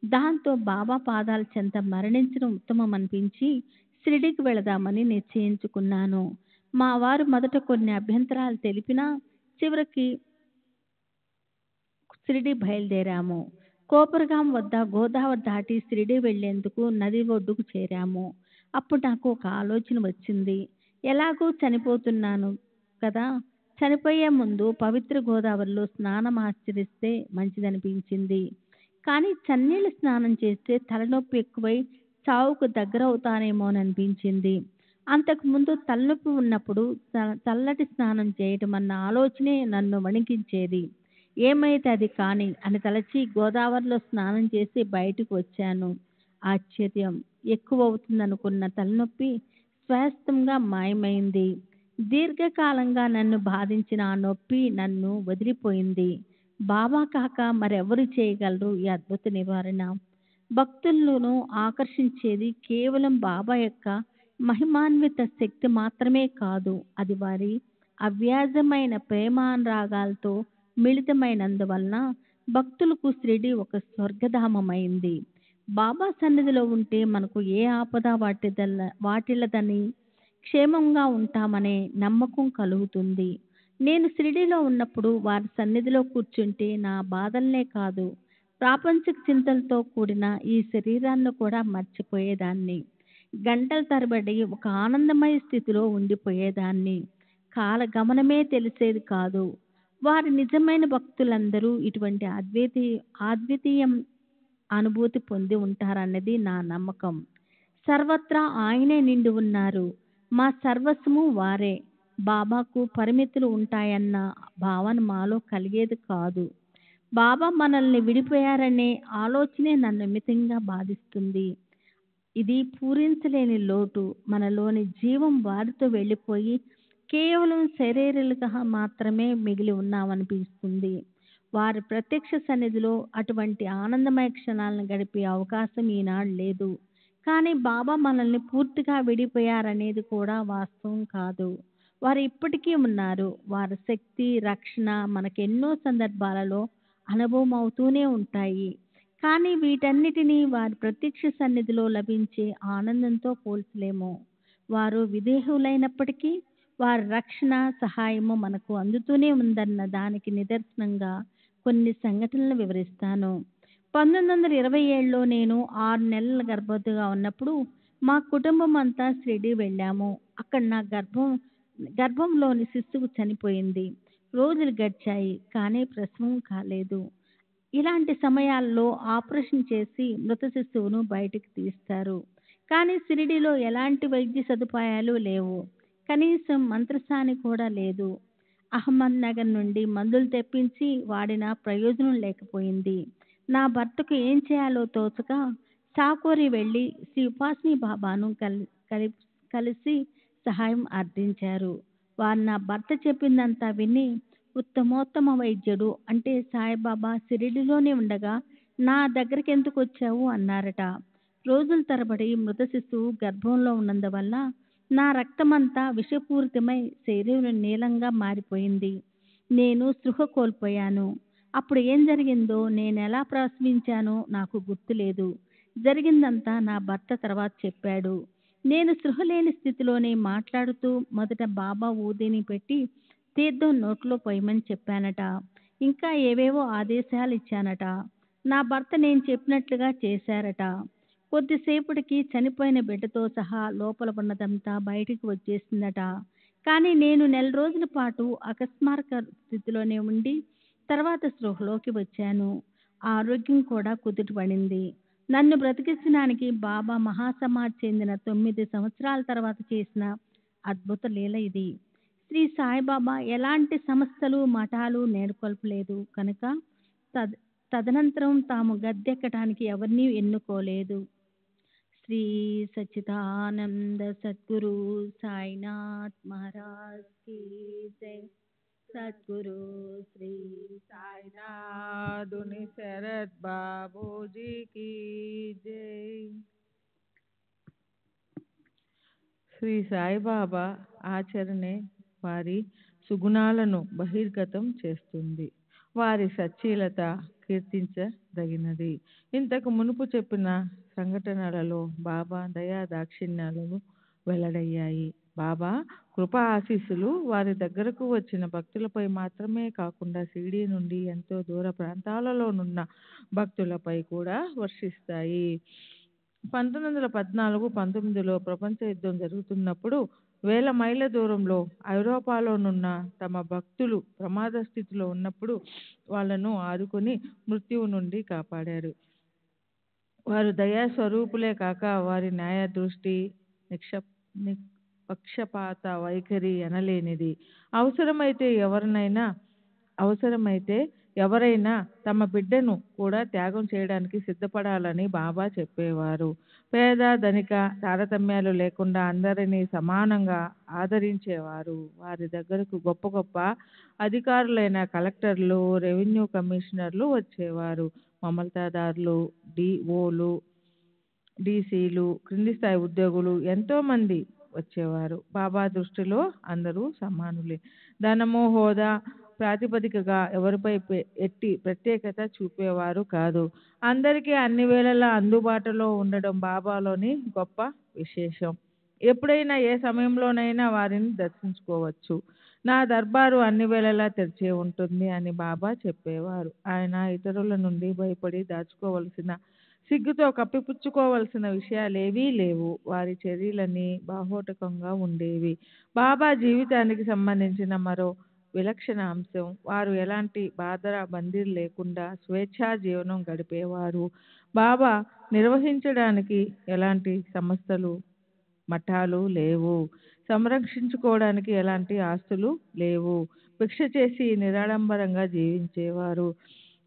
దాంతో బాబా పాదాల చెంత మరణించడం ఉత్తమం అనిపించి షిరిడీకి వెళదామని నిశ్చయించుకున్నాను. మా వారు మొదట కొన్ని అభ్యంతరాలు తెలిపినా చివరికి షిరిడీ బయలుదేరాము. కోపర్గాం వద్ద గోదావరి దాటి షిరిడీ వెళ్లేందుకు నది ఒడ్డుకు చేరాము. అప్పుడు నాకు ఒక ఆలోచన వచ్చింది. ఎలాగూ చనిపోతున్నాను కదా, చనిపోయే ముందు పవిత్ర గోదావరిలో స్నానం ఆచరిస్తే మంచిదనిపించింది. కానీ చన్నీళ్ళ స్నానం చేస్తే తలనొప్పి ఎక్కువై చావుకు దగ్గరవుతానేమోననిపించింది. అంతకుముందు తలనొప్పి ఉన్నప్పుడు చల్లటి స్నానం చేయటం అన్న ఆలోచనే నన్ను వణికించేది. ఏమైతే అది కాని అని తలచి గోదావరిలో స్నానం చేసి బయటకు వచ్చాను. ఆశ్చర్యం! ఎక్కువవుతుందనుకున్న తలనొప్పి శాశ్వతంగా మాయమైంది. దీర్ఘకాలంగా నన్ను బాధించిన ఆ నొప్పి నన్ను వదిలిపోయింది. బాబా కాక మరెవరు చేయగలరు ఈ అద్భుత నివారణ? భక్తులను ఆకర్షించేది కేవలం బాబా యొక్క మహిమాన్విత శక్తి మాత్రమే కాదు, అది వారి అవ్యాజమైన ప్రేమానురాగాలతో మిళితమైనందువలన భక్తులకు షిరిడీ ఒక స్వర్గధామమైంది. బాబా సన్నిధిలో ఉంటే మనకు ఏ ఆపద వాటిల్లదని, క్షేమంగా ఉంటామనే నమ్మకం కలుగుతుంది. నేను షిరిడీలో ఉన్నప్పుడు వారి సన్నిధిలో కూర్చుంటే నా బాధలనే కాదు, ప్రాపంచిక చింతలతో కూడిన ఈ శరీరాన్ని కూడా మర్చిపోయేదాన్ని. గంటల తరబడి ఒక ఆనందమయ స్థితిలో ఉండిపోయేదాన్ని. కాలగమనమే తెలిసేది కాదు. వారి నిజమైన భక్తులందరూ ఇటువంటి అద్వితీయం అనుభూతి పొంది ఉంటారన్నది నా నమ్మకం. సర్వత్రా ఆయనే నిండి ఉన్నారు. మా సర్వస్వము వారే. బాబాకు పరిమితులు ఉంటాయన్న భావన మాలో కలిగేది కాదు. బాబా మనల్ని విడిపోయారనే ఆలోచనే నన్ను మితంగా బాధిస్తుంది. ఇది పూరించలేని లోటు. మనలోని జీవం వారితో వెళ్ళిపోయి కేవలం శరీరాలుగా మాత్రమే మిగిలి ఉన్నామనిపిస్తుంది. వారి ప్రత్యక్ష సన్నిధిలో అటువంటి ఆనందమయ క్షణాలను గడిపే అవకాశం ఈనాడు లేదు. కానీ బాబా మనల్ని పూర్తిగా విడిపోయారనేది కూడా వాస్తవం కాదు. వారు ఇప్పటికీ ఉన్నారు. వారి శక్తి, రక్షణ మనకెన్నో సందర్భాలలో అనుభవం అవుతూనే ఉంటాయి. కానీ వీటన్నిటినీ వారి ప్రత్యక్ష సన్నిధిలో లభించే ఆనందంతో పోల్చలేము. వారు విదేహులైనప్పటికీ వారి రక్షణ, సహాయము మనకు అందుతూనే ఉందన్న దానికి నిదర్శనంగా కొన్ని సంఘటనలు వివరిస్తాను. 1927లో నేను 6 నెలల గర్భవతిగా ఉన్నప్పుడు మా కుటుంబం అంతా షిరిడీ వెళ్ళాము. అక్కడ నా గర్భంలోని శిశువు చనిపోయింది. రోజులు గడిచాయి, కానీ ప్రసవం కాలేదు. ఇలాంటి సమయాల్లో ఆపరేషన్ చేసి మృత శిశువును బయటకు తీస్తారు. కానీ షిరిడీలో ఎలాంటి వైద్య సదుపాయాలు లేవు. కనీసం మంత్రసాని కూడా లేదు. అహ్మద్ నగర్ నుండి మందులు తెప్పించి వాడిన ప్రయోజనం లేకపోయింది. నా భర్తకు ఏం చేయాలో తోచక సాకోరి వెళ్ళి శ్రీ ఉపాసిని బాబాను కలిసి సహాయం అర్థించారు. వారు నా భర్త చెప్పిందంతా విని ఉత్తమోత్తమ వైద్యుడు అంటే సాయిబాబా షిరిడిలోనే ఉండగా నా దగ్గరికి ఎందుకు వచ్చావు అన్నారట. రోజుల తరబడి మృత శిశువు గర్భంలో ఉన్నందువల్ల నా రక్తమంతా విషపూరితమై శరీరం నీలంగా మారిపోయింది. నేను స్పృహ కోల్పోయాను. అప్పుడు ఏం జరిగిందో, నేను ఎలా ప్రసవించానో నాకు గుర్తులేదు. జరిగిందంతా నా భర్త తర్వాత చెప్పాడు. నేను స్పృహ లేని స్థితిలోనే మాట్లాడుతూ మొదట బాబా ఊదిని పెట్టి తీర్థం నోట్లో పోయమని చెప్పానట. ఇంకా ఏవేవో ఆదేశాలు ఇచ్చానట. నా భర్త నేను చెప్పినట్లుగా చేశారట. కొద్దిసేపటికి చనిపోయిన బిడ్డతో సహా లోపల ఉన్నదంతా బయటికి వచ్చేసిందట. కానీ నేను 1 రోజుల పాటు అకస్మారక స్థితిలోనే ఉండి తర్వాత స్పృహలోకి వచ్చాను. ఆరోగ్యం కూడా కుదుటపడింది. నన్ను బ్రతికించడానికి బాబా మహాసమాధి చెందిన 9 సంవత్సరాల తర్వాత చేసిన అద్భుత లీల ఇది. శ్రీ సాయిబాబా ఎలాంటి సంస్థలు మఠాలు నెలకొల్పలేదు కనుక తదనంతరం తాము గద్దెక్కడానికి ఎవరినీ ఎన్నుకోలేదు. శ్రీ సచ్చిదానంద సద్గురు సాయినాథ్ మహారాజ్ కీ జై. సద్గురు శ్రీ
సాయినాథుని శరత్ బాబూజీకి జై. శ్రీ సాయిబాబా ఆచరణే వారి సుగుణాలను బహిర్గతం చేస్తుంది. వారి సచ్చీలత కీర్తించదగినది. ఇంతకు మునుపు చెప్పిన సంఘటనలలో బాబా దయా దాక్షిణ్యాలను వెల్లడయ్యాయి. బాబా కృపా ఆశీస్సులు వారి దగ్గరకు వచ్చిన భక్తులపై మాత్రమే కాకుండా షిరిడీ నుండి ఎంతో దూర ప్రాంతాలలోనున్న భక్తులపై కూడా వర్షిస్తాయి. 1914-19లో ప్రపంచ యుద్ధం జరుగుతున్నప్పుడు వేల మైళ్ళ దూరంలో ఐరోపాలోనున్న తమ భక్తులు ప్రమాద స్థితిలో ఉన్నప్పుడు వాళ్ళను ఆదుకొని మృత్యువు నుండి కాపాడారు. వారు దయా స్వరూపులే కాక వారి న్యాయ దృష్టి, నిష్పక్షపాత వైఖరి ఎనలేనిది. అవసరమైతే ఎవరైనా తమ బిడ్డను కూడా త్యాగం చేయడానికి సిద్ధపడాలని బాబా చెప్పేవారు. పేద ధనిక తారతమ్యాలు లేకుండా అందరినీ సమానంగా ఆదరించేవారు. వారి దగ్గరకు గొప్ప గొప్ప అధికారులైన కలెక్టర్లు, రెవెన్యూ కమిషనర్లు వచ్చేవారు. మమల్తాదారులు, డిఓలు, డీసీలు, క్రింది స్థాయి ఉద్యోగులు ఎంతోమంది వచ్చేవారు. బాబా దృష్టిలో అందరూ సమానులే. ధనము, హోదా ప్రాతిపదికగా ఎవరిపై ఎట్టి ప్రత్యేకత చూపేవారు కాదు. అందరికీ అన్ని వేళలా అందుబాటులో ఉండడం బాబాలోని గొప్ప విశేషం. ఎప్పుడైనా ఏ సమయంలోనైనా వారిని దర్శించుకోవచ్చు. నా దర్బారు అన్ని వేళలా తెరిచే ఉంటుంది అని బాబా చెప్పేవారు. ఆయన ఇతరుల నుండి భయపడి దాచుకోవలసిన, సిగ్గుతో కప్పిపుచ్చుకోవలసిన విషయాలేవీ లేవు. వారి చర్యలన్నీ బాహోటకంగా ఉండేవి. బాబా జీవితానికి సంబంధించిన మరో విలక్షణ అంశం, వారు ఎలాంటి బాధరా బందీలు లేకుండా స్వేచ్ఛా జీవనం గడిపేవారు. బాబా నిర్వహించడానికి ఎలాంటి సంస్థలు, మఠాలు లేవు. సంరక్షించుకోవడానికి ఎలాంటి ఆస్తులు లేవు. భిక్ష చేసి నిరాడంబరంగా జీవించేవారు.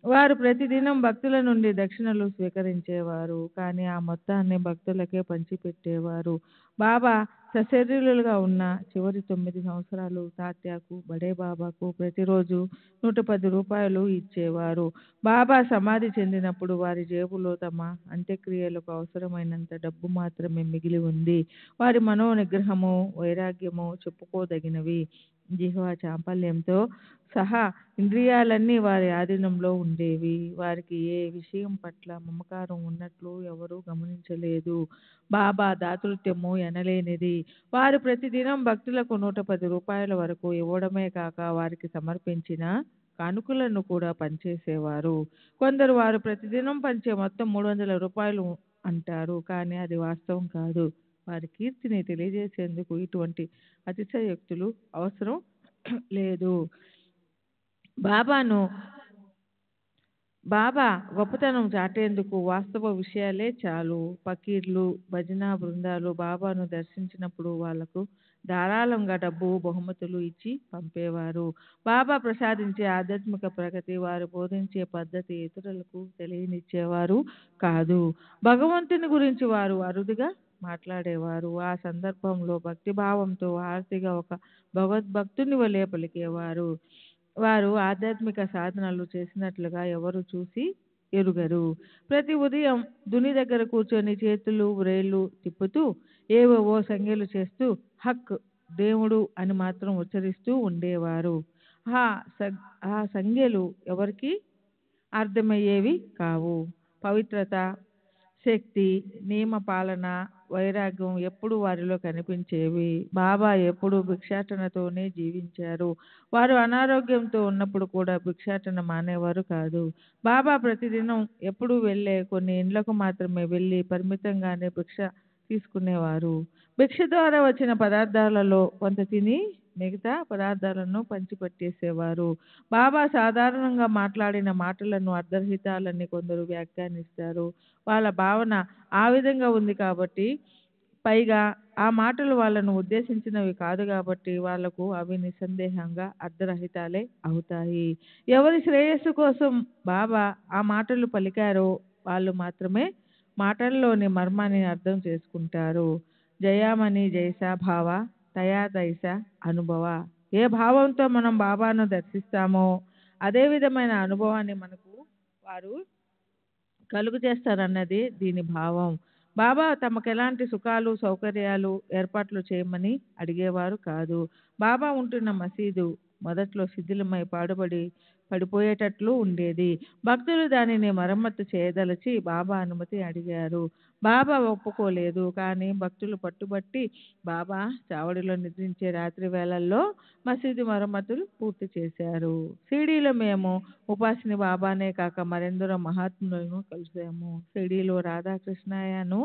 వారు ప్రతిదినం భక్తుల నుండి దక్షిణలు స్వీకరించేవారు. కానీ ఆ మొత్తాన్ని భక్తులకే పంచిపెట్టేవారు. బాబా సశరీరులుగా ఉన్న చివరి 9 సంవత్సరాలు తాత్యాకు, బడే బాబాకు ప్రతిరోజు 110 రూపాయలు ఇచ్చేవారు. బాబా సమాధి చెందినప్పుడు వారి జేబులో తమ అంత్యక్రియలకు అవసరమైనంత డబ్బు మాత్రమే మిగిలి ఉంది. వారి మనోనిగ్రహము, వైరాగ్యము చెప్పుకోదగినవి. జిహ్వ చాపల్యంతో సహా ఇంద్రియాలన్నీ వారి ఆధీనంలో ఉండేవి. వారికి ఏ విషయం పట్ల మమకారం ఉన్నట్లు ఎవరూ గమనించలేదు. బాబా దాతృత్వము ఎనలేనిది. వారు ప్రతిదినం భక్తులకు 110 రూపాయల వరకు ఇవ్వడమే కాక వారికి సమర్పించిన కానుకలను కూడా పనిచేసేవారు. కొందరు వారు ప్రతిదినం పంచే మొత్తం 300 రూపాయలు అంటారు. కానీ అది వాస్తవం కాదు. వారి కీర్తిని తెలియజేసేందుకు ఇటువంటి అతిశయోక్తులు అవసరం లేదు. బాబా గొప్పతనం చాటేందుకు వాస్తవ విషయాలే చాలు. ఫకీర్లు, భజన బృందాలు బాబాను దర్శించినప్పుడు వాళ్లకు ధారాళంగా డబ్బు బహుమతులు ఇచ్చి పంపేవారు. బాబా ప్రసాదించే ఆధ్యాత్మిక ప్రగతి వారు బోధించే పద్ధతి ఇతరులకు తెలియనిచ్చేవారు కాదు. భగవంతుని గురించి వారు అరుదుగా మాట్లాడేవారు. ఆ సందర్భంలో భక్తిభావంతో హారతిగా ఒక భగవద్భక్తుని వలె పలికేవారు. వారు ఆధ్యాత్మిక సాధనలు చేసినట్లుగా ఎవరు చూసి ఎరుగరు. ప్రతి ఉదయం దుని దగ్గర కూర్చొని చేతులు వ్రేళ్ళు తిప్పుతూ ఏవేవో సంజ్ఞలు చేస్తూ హక్ దేవుడు అని మాత్రం ఉచ్చరిస్తూ ఉండేవారు. ఆ ఆ సంజ్ఞలు ఎవరికి అర్థమయ్యేవి కావు. పవిత్రత, శక్తి, నియమ పాలన, వైరాగ్యం ఎప్పుడు వారిలో కనిపించేవి. బాబా ఎప్పుడు భిక్షాటనతోనే జీవించారు. వారు అనారోగ్యంతో ఉన్నప్పుడు కూడా భిక్షాటన మానేవారు కాదు. బాబా ప్రతిదినం ఎప్పుడు వెళ్ళే కొన్ని ఇండ్లకు మాత్రమే వెళ్ళి పరిమితంగానే భిక్ష తీసుకునేవారు. భిక్ష ద్వారా వచ్చిన పదార్థాలలో కొంత తిని మిగతా పదార్థాలను పంచిపెట్టేసేవారు. బాబా సాధారణంగా మాట్లాడిన మాటలను అర్ధరహితాలని కొందరు వ్యాఖ్యానిస్తారు. వాళ్ళ భావన ఆ విధంగా ఉంది కాబట్టి, పైగా ఆ మాటలు వాళ్ళను ఉద్దేశించినవి కాదు కాబట్టి వాళ్లకు అవి నిస్సందేహంగా అర్ధరహితాలే అవుతాయి. ఎవరి శ్రేయస్సు కోసం బాబా ఆ మాటలు పలికారో వాళ్ళు మాత్రమే మాటల్లోని మర్మాన్ని అర్థం చేసుకుంటారు. జయామణి జైసా భావ తయా తైసా అనుభవ. ఏ భావంతో మనం బాబాను దర్శిస్తామో అదే విధమైన అనుభవాన్ని మనకు వారు కలుగు చేస్తారన్నది దీని భావం. బాబా తమకు ఎలాంటి సుఖాలు సౌకర్యాలు ఏర్పాట్లు చేయమని అడిగేవారు కాదు. బాబా ఉంటున్న మసీదు మొదట్లో శిథిలమై పడిపోయేటట్లు ఉండేది. భక్తులు దానిని మరమ్మతు చేయదలచి బాబా అనుమతి అడిగారు. బాబా ఒప్పుకోలేదు. కానీ భక్తులు పట్టుబట్టి బాబా చావడిలో నిద్రించే రాత్రి వేళల్లో మసీదు మరమ్మతులు పూర్తి చేశారు. షిరిడీలో మేము ఉపాసిని బాబానే కాక మరెందరో మహాత్ములను కలిసాము. షిరిడీలో రాధాకృష్ణయ్యను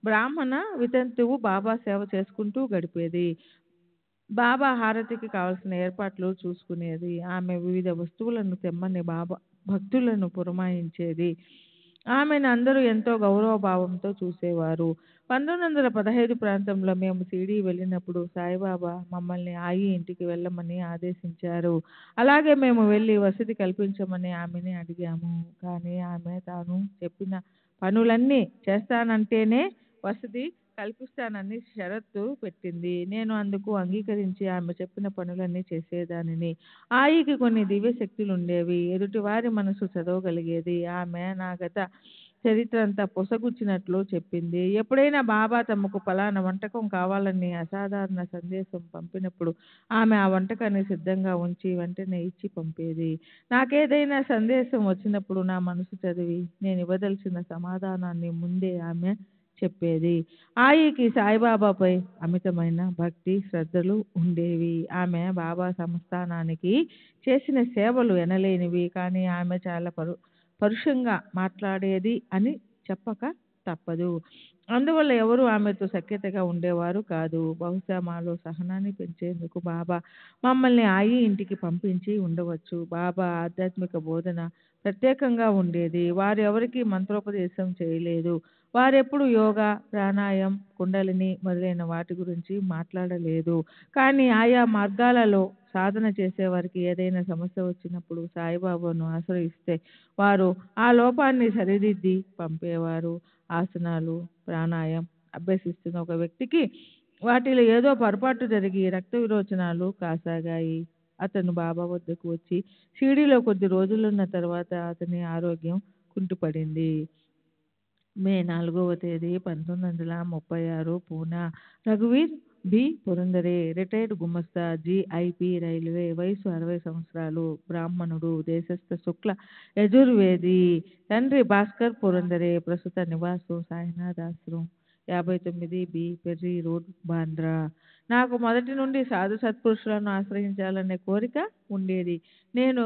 బ్రాహ్మణ వితంతువు బాబా సేవ చేసుకుంటూ గడిపేది. బాబా హారతికి కావలసిన ఏర్పాట్లు చూసుకునేది. ఆమె వివిధ వస్తువులను తెమ్మని బాబా భక్తులను పురమాయించేది. ఆమెను అందరూ ఎంతో గౌరవ భావంతో చూసేవారు. 1915 ప్రాంతంలో మేము షిరిడీ వెళ్ళినప్పుడు సాయిబాబా మమ్మల్ని ఆయి ఇంటికి వెళ్ళమని ఆదేశించారు. అలాగే మేము వెళ్ళి వసతి కల్పించమని ఆమెని అడిగాము. కానీ ఆమె తాను చెప్పిన పనులన్నీ చేస్తానంటేనే వసతి కల్పిస్తానని షరతు పెట్టింది. నేను అందుకు అంగీకరించి ఆమె చెప్పిన పనులన్నీ చేసేదానిని. ఆయికి కొన్ని దివ్య శక్తులు ఉండేవి. ఎదుటివారి మనసు చదవగలిగేది. ఆమె నా గత చరిత్ర అంతా పొసగుచ్చినట్లు చెప్పింది. ఎప్పుడైనా బాబా తమకు ఫలానా వంటకం కావాలని అసాధారణ సందేశం పంపినప్పుడు ఆమె ఆ వంటకాన్ని సిద్ధంగా ఉంచి వెంటనే ఇచ్చి పంపేది. నాకేదైనా సందేశం వచ్చినప్పుడు నా మనసు చదివి నేను ఇవ్వదలసిన సమాధానాన్ని ముందే ఆమె చెప్పేది. ఆయికి సాయిబాబాపై అమితమైన భక్తి శ్రద్ధలు ఉండేవి. ఆమె బాబా సంస్థానానికి చేసిన సేవలు ఎనలేనివి. కానీ ఆమె చాలా పరుషంగా మాట్లాడేది అని చెప్పక తప్పదు. అందువల్ల ఎవరు ఆమెతో సఖ్యతగా ఉండేవారు కాదు. బహుశా మాలో సహనాన్ని పెంచేందుకు బాబా మమ్మల్ని ఆయి ఇంటికి పంపించి ఉండవచ్చు. బాబా ఆధ్యాత్మిక బోధన ప్రత్యేకంగా ఉండేది. వారు ఎవరికీ మంత్రోపదేశం చేయలేదు. వారెప్పుడు యోగా, ప్రాణాయామం, కుండలిని మొదలైన వాటి గురించి మాట్లాడలేదు. కానీ ఆయా మార్గాలలో సాధన చేసేవారికి ఏదైనా సమస్య వచ్చినప్పుడు సాయిబాబాను ఆశ్రయిస్తే వారు ఆ లోపాన్ని సరిదిద్ది పంపేవారు. ఆసనాలు, ప్రాణాయామం అభ్యసిస్తున్న ఒక వ్యక్తికి వాటిలో ఏదో పొరపాటు జరిగి రక్త విరోచనాలు కాసాగాయి. అతను బాబా వద్దకు వచ్చి షిరిడీలో కొద్ది రోజులున్న తర్వాత అతని ఆరోగ్యం కుంటుపడింది. మే 4వ తేదీ 1936 పూనా. రఘువీర్ బి పురందరే, రిటైర్డ్ గుమస్తా, GIP రైల్వే, వయసు 60 సంవత్సరాలు, బ్రాహ్మణుడు, దేశస్థ శుక్ల యజుర్వేది. తండ్రి భాస్కర్ పురందరే. ప్రస్తుత నివాసం సాయినాథ్ ఆశ్రమం, 59B పెర్రీ రోడ్, బాంద్రా. నాకు మొదటి నుండి సాధు సత్పురుషులను ఆశ్రయించాలనే కోరిక ఉండేది. నేను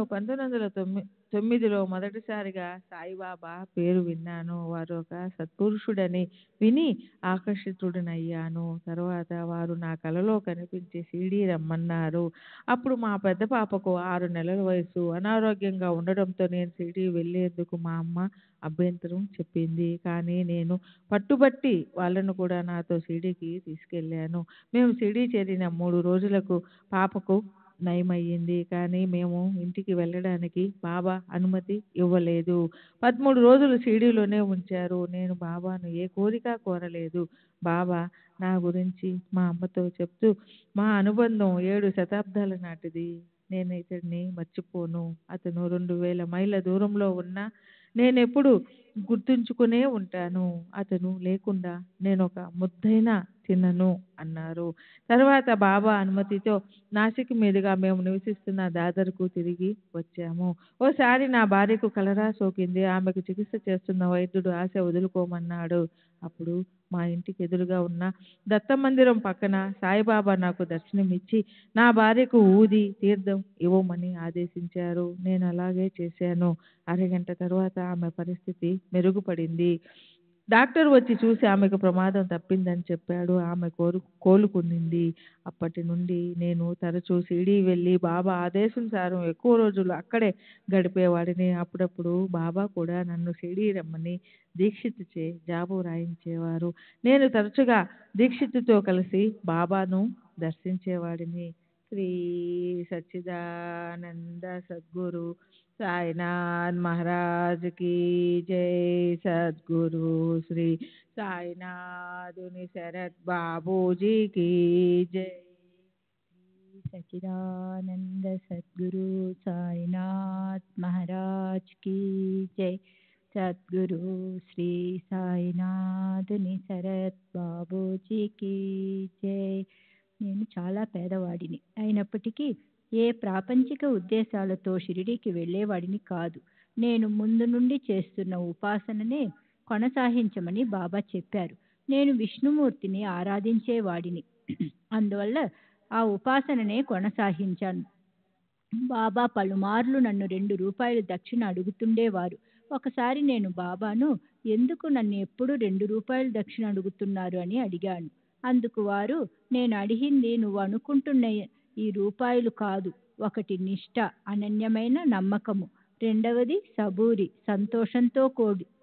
2009లో మొదటిసారిగా సాయిబాబా పేరు విన్నాను. వారు ఒక సత్పురుషుడని విని ఆకర్షితుడినయ్యాను. తర్వాత వారు నా కలలో కనిపించి షిరిడీ రమ్మన్నారు. అప్పుడు మా పెద్ద పాపకు 6 నెలల వయసు. అనారోగ్యంగా ఉండడంతో నేను షిరిడీ వెళ్ళేందుకు మా అమ్మ అభ్యంతరం చెప్పింది. కానీ నేను పట్టుబట్టి వాళ్ళను కూడా నాతో షిరిడీకి తీసుకెళ్ళాను. మేము షిరిడీ చేరిన 3 రోజులకు పాపకు నయమయ్యింది. కానీ మేము ఇంటికి వెళ్ళడానికి బాబా అనుమతి ఇవ్వలేదు. 13 రోజులు షిరిడీలోనే ఉంచారు. నేను బాబాను ఏ కోరిక కోరలేదు. బాబా నా గురించి మా అమ్మతో చెప్తూ, మా అనుబంధం 7 శతాబ్దాల నాటిది. నేను ఇతడిని మర్చిపోను. అతను 2000 మైళ్ళ దూరంలో ఉన్నా నేనెప్పుడు గుర్తుంచుకునే ఉంటాను. అతను లేకుండా నేను ఒక ముద్దైనా తినను అన్నారు. తర్వాత బాబా అనుమతితో నాసిక్ మీదుగా మేము నివసిస్తున్న దాదర్కు తిరిగి వచ్చాము. ఓసారి నా భార్యకు కలరా సోకింది. ఆమెకు చికిత్స చేస్తున్న వైద్యుడు ఆశ వదులుకోమన్నాడు. అప్పుడు మా ఇంటికి ఎదురుగా ఉన్న దత్త మందిరం పక్కన సాయిబాబా నాకు దర్శనమిచ్చి నా భార్యకు ఊది తీర్థం ఇవ్వమని ఆదేశించారు. నేను అలాగే చేశాను. అరగంట తర్వాత ఆమె పరిస్థితి మెరుగుపడింది. డాక్టర్ వచ్చి చూసి ఆమెకు ప్రమాదం తప్పిందని చెప్పాడు. ఆమె కోలుకుంది. అప్పటి నుండి నేను తరచూ షిరిడీ వెళ్ళి బాబా ఆదేశానుసారం ఎక్కువ రోజులు అక్కడే గడిపేవాడిని. అప్పుడప్పుడు బాబా కూడా నన్ను షిరిడీ రమ్మని దీక్షిత్తుచే జాబు రాయించేవారు. నేను తరచుగా దీక్షిత్తుతో కలిసి బాబాను దర్శించేవాడిని. శ్రీ సచ్చిదానంద సద్గురు సాయినాథ్ మహారాజ్ की जय। सद्गुरु श्री साईनाथुनि शरद बाबू जी की जय।
सच्चिदानंद सद्गुरु साईनाथ महाराज की जय। सद्गुरु श्री సాయినాథుని శరత్ బాబూజీకి జై. నేను చాలా పేదవాడిని అయినప్పటికీ ఏ ప్రాపంచిక ఉద్దేశాలతో షిరిడీకి వెళ్ళేవాడిని కాదు. నేను ముందు నుండి చేస్తున్న ఉపాసననే కొనసాగించమని బాబా చెప్పారు. నేను విష్ణుమూర్తిని ఆరాధించేవాడిని. అందువల్ల ఆ ఉపాసననే కొనసాగించాను. బాబా పలుమార్లు నన్ను 2 రూపాయలు దక్షిణ అడుగుతుండేవారు. ఒకసారి నేను బాబాను ఎందుకు నన్ను ఎప్పుడు 2 రూపాయలు దక్షిణ అడుగుతున్నారు అని అడిగాను. అందుకు వారు, నేను అడిగింది నువ్వు అనుకుంటున్న ఈ రూపాయలు కాదు. ఒకటి నిష్ఠ, అనన్యమైన నమ్మకము. రెండవది సబూరి, సంతోషంతో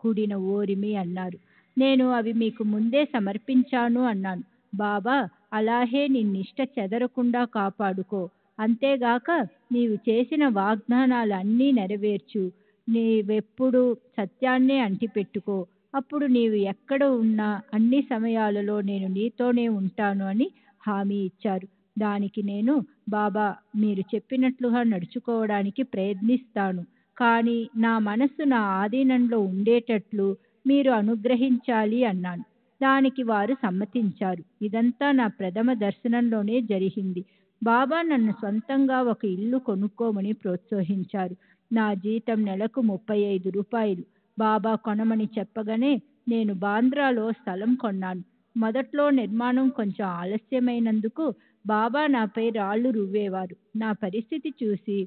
కూడిన ఓరిమి అన్నారు. నేను అవి మీకు ముందే సమర్పించాను అన్నాను. బాబా, అలాగే నీ నిష్ఠ చెదరకుండా కాపాడుకో. అంతేగాక నీవు చేసిన వాగ్దానాలన్నీ నెరవేర్చు. నీవెప్పుడు సత్యాన్నే అంటిపెట్టుకో. అప్పుడు నీవు ఎక్కడ ఉన్నా అన్ని సమయాలలో నేను నీతోనే ఉంటాను అని హామీ ఇచ్చారు. దానికి నేను, బాబా మీరు చెప్పినట్లుగా నడుచుకోవడానికి ప్రయత్నిస్తాను. కానీ నా మనస్సు నా ఆధీనంలో ఉండేటట్లు మీరు అనుగ్రహించాలి అన్నాను. దానికి వారు సమ్మతించారు. ఇదంతా నా ప్రథమ దర్శనంలోనే జరిగింది. బాబా నన్ను సొంతంగా ఒక ఇల్లు కొనుక్కోమని ప్రోత్సహించారు. నా జీతం నెలకు 35 రూపాయలు. బాబా కొనమని చెప్పగానే నేను బాంద్రాలో స్థలం కొన్నాను. మొదట్లో నిర్మాణం కొంచెం ఆలస్యమైనందుకు బాబా నాపై రాళ్లు రువ్వేవారు. నా పరిస్థితి చూసి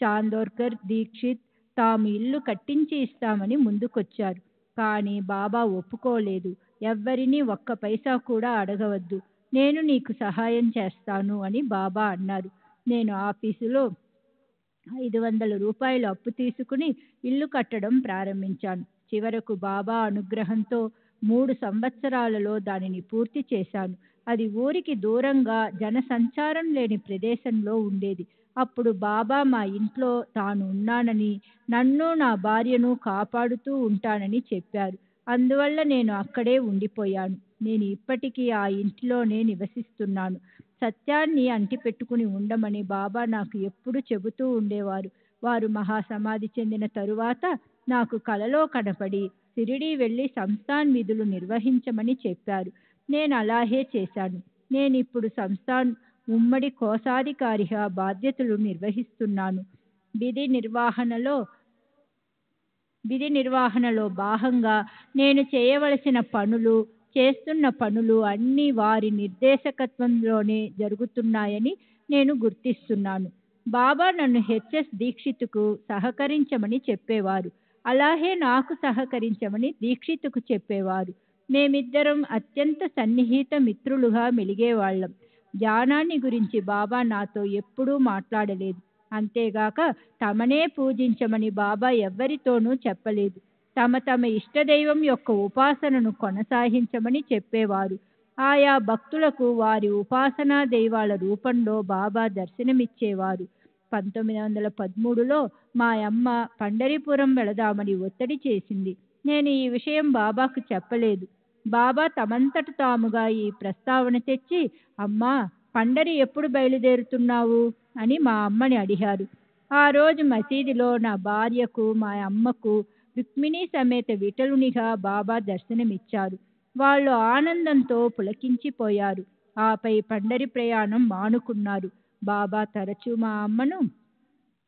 చాందోర్కర్, దీక్షిత్ తాము ఇల్లు కట్టించి ఇస్తామని ముందుకొచ్చారు. కానీ బాబా ఒప్పుకోలేదు. ఎవ్వరినీ ఒక్క పైసా కూడా అడగవద్దు, నేను నీకు సహాయం చేస్తాను అని బాబా అన్నారు. నేను ఆఫీసులో 500 రూపాయలు అప్పు తీసుకుని ఇల్లు కట్టడం ప్రారంభించాను. చివరకు బాబా అనుగ్రహంతో 3 సంవత్సరాలలో దానిని పూర్తి చేశాను. అది ఊరికి దూరంగా జనసంచారం లేని ప్రదేశంలో ఉండేది. అప్పుడు బాబా మా ఇంట్లో తాను ఉన్నానని, నన్ను నా భార్యను కాపాడుతూ ఉంటానని చెప్పారు. అందువల్ల నేను అక్కడే ఉండిపోయాను. నేను ఇప్పటికీ ఆ ఇంటిలోనే నివసిస్తున్నాను. సత్యాన్ని అంటిపెట్టుకుని ఉండమని బాబా నాకు ఎప్పుడు చెబుతూ ఉండేవారు. వారు మహాసమాధి చెందిన తరువాత నాకు కలలో కనపడి షిరిడీ వెళ్ళి సంస్థాన్ విధులు నిర్వహించమని చెప్పారు. నేను అలాగే చేశాను. నేను ఇప్పుడు సంస్థాన్ ఉమ్మడి కోశాధికారిగా బాధ్యతలు నిర్వహిస్తున్నాను. విధి నిర్వహణలో భాగంగా నేను చేయవలసిన పనులు, చేస్తున్న పనులు అన్నీ వారి నిర్దేశకత్వంలోనే జరుగుతున్నాయని నేను గుర్తిస్తున్నాను. బాబా నన్ను హెచ్ఎస్ దీక్షిత్కు సహకరించమని చెప్పేవారు. అలాగే నాకు సహకరించమని దీక్షిత్కు చెప్పేవారు. మేమిద్దరం అత్యంత సన్నిహిత మిత్రులుగా మెలిగేవాళ్ళం. ధ్యానాన్ని గురించి బాబా నాతో ఎప్పుడూ మాట్లాడలేదు. అంతేగాక తమనే పూజించమని బాబా ఎవ్వరితోనూ చెప్పలేదు. తమ తమ ఇష్టదైవం యొక్క ఉపాసనను కొనసాగించమని చెప్పేవారు. ఆయా భక్తులకు వారి ఉపాసనా దైవాల రూపంలో బాబా దర్శనమిచ్చేవారు. 1913లో మా అమ్మ పండరిపురం వెళదామని ఒత్తిడి చేసింది. నేను ఈ విషయం బాబాకు చెప్పలేదు. బాబా తమంతట తాముగా ఈ ప్రస్తావన తెచ్చి, అమ్మా, పండరి ఎప్పుడు బయలుదేరుతున్నావు అని మా అమ్మని అడిగారు. ఆ రోజు మసీదులో నా భార్యకు, మా అమ్మకు రుక్మిణీ సమేత విఠలునిగా బాబా దర్శనమిచ్చారు. వాళ్ళు ఆనందంతో పులకించిపోయారు. ఆపై పండరి ప్రయాణం మానుకున్నారు. బాబా తరచూ మా అమ్మను,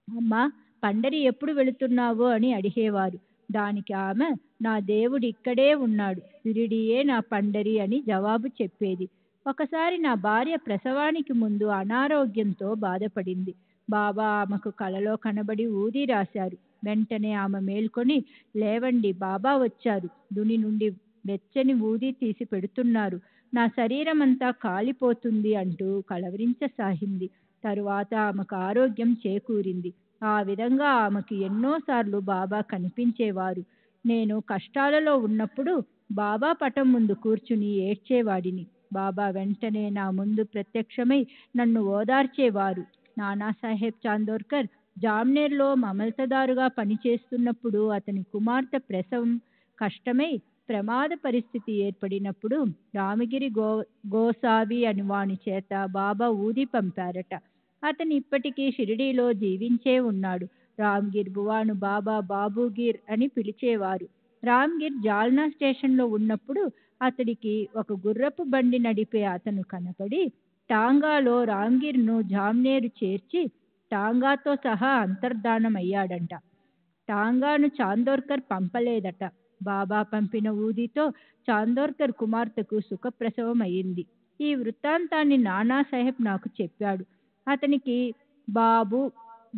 అమ్మా, పండరి ఎప్పుడు వెళుతున్నావు అని అడిగేవారు. దానికి ఆమె, నా దేవుడు ఇక్కడే ఉన్నాడు, షిరిడీయే నా పండరి అని జవాబు చెప్పేది. ఒకసారి నా భార్య ప్రసవానికి ముందు అనారోగ్యంతో బాధపడింది. బాబా ఆమెకు కలలో కనబడి ఊది రాశారు. వెంటనే ఆమె మేల్కొని, లేవండి, బాబా వచ్చారు, దుని నుండి వెచ్చని ఊది తీసి పెడుతున్నారు, నా శరీరం అంతా కాలిపోతుంది అంటూ కలవరించసాగింది. తరువాత ఆమెకు ఆరోగ్యం చేకూరింది. ఆ విధంగా ఆమెకు ఎన్నోసార్లు బాబా కనిపించేవారు. నేను కష్టాలలో ఉన్నప్పుడు బాబా పటం ముందు కూర్చుని ఏడ్చేవాడిని. బాబా వెంటనే నా ముందు ప్రత్యక్షమై నన్ను ఓదార్చేవారు. నానాసాహెబ్ చాందోర్కర్ జామ్నేర్లో మమల్తదారుగా పనిచేస్తున్నప్పుడు అతని కుమార్తె ప్రసవం కష్టమై ప్రమాద పరిస్థితి ఏర్పడినప్పుడు రామగిరి గోసావి అని వాని చేత బాబా ఊది పంపారట. అతను ఇప్పటికీ షిరిడీలో జీవించే ఉన్నాడు. రామ్గిర్ బువాను బాబా బాబుగిర్ అని పిలిచేవారు. రామ్గిర్ జాల్నా స్టేషన్లో ఉన్నప్పుడు అతడికి ఒక గుర్రపు బండి నడిపే అతను కనపడి టాంగాలో రామ్గిర్ను జామ్నేరు చేర్చి టాంగాతో సహా అంతర్ధానమయ్యాడంట. టాంగాను చాందోర్కర్ పంపలేదట. బాబా పంపిన ఊదితో చాందోర్కర్ కుమార్తెకు సుఖప్రసవం అయింది. ఈ వృత్తాంతాన్ని నానాసాహెబ్ నాకు చెప్పాడు. అతనికి బాబు,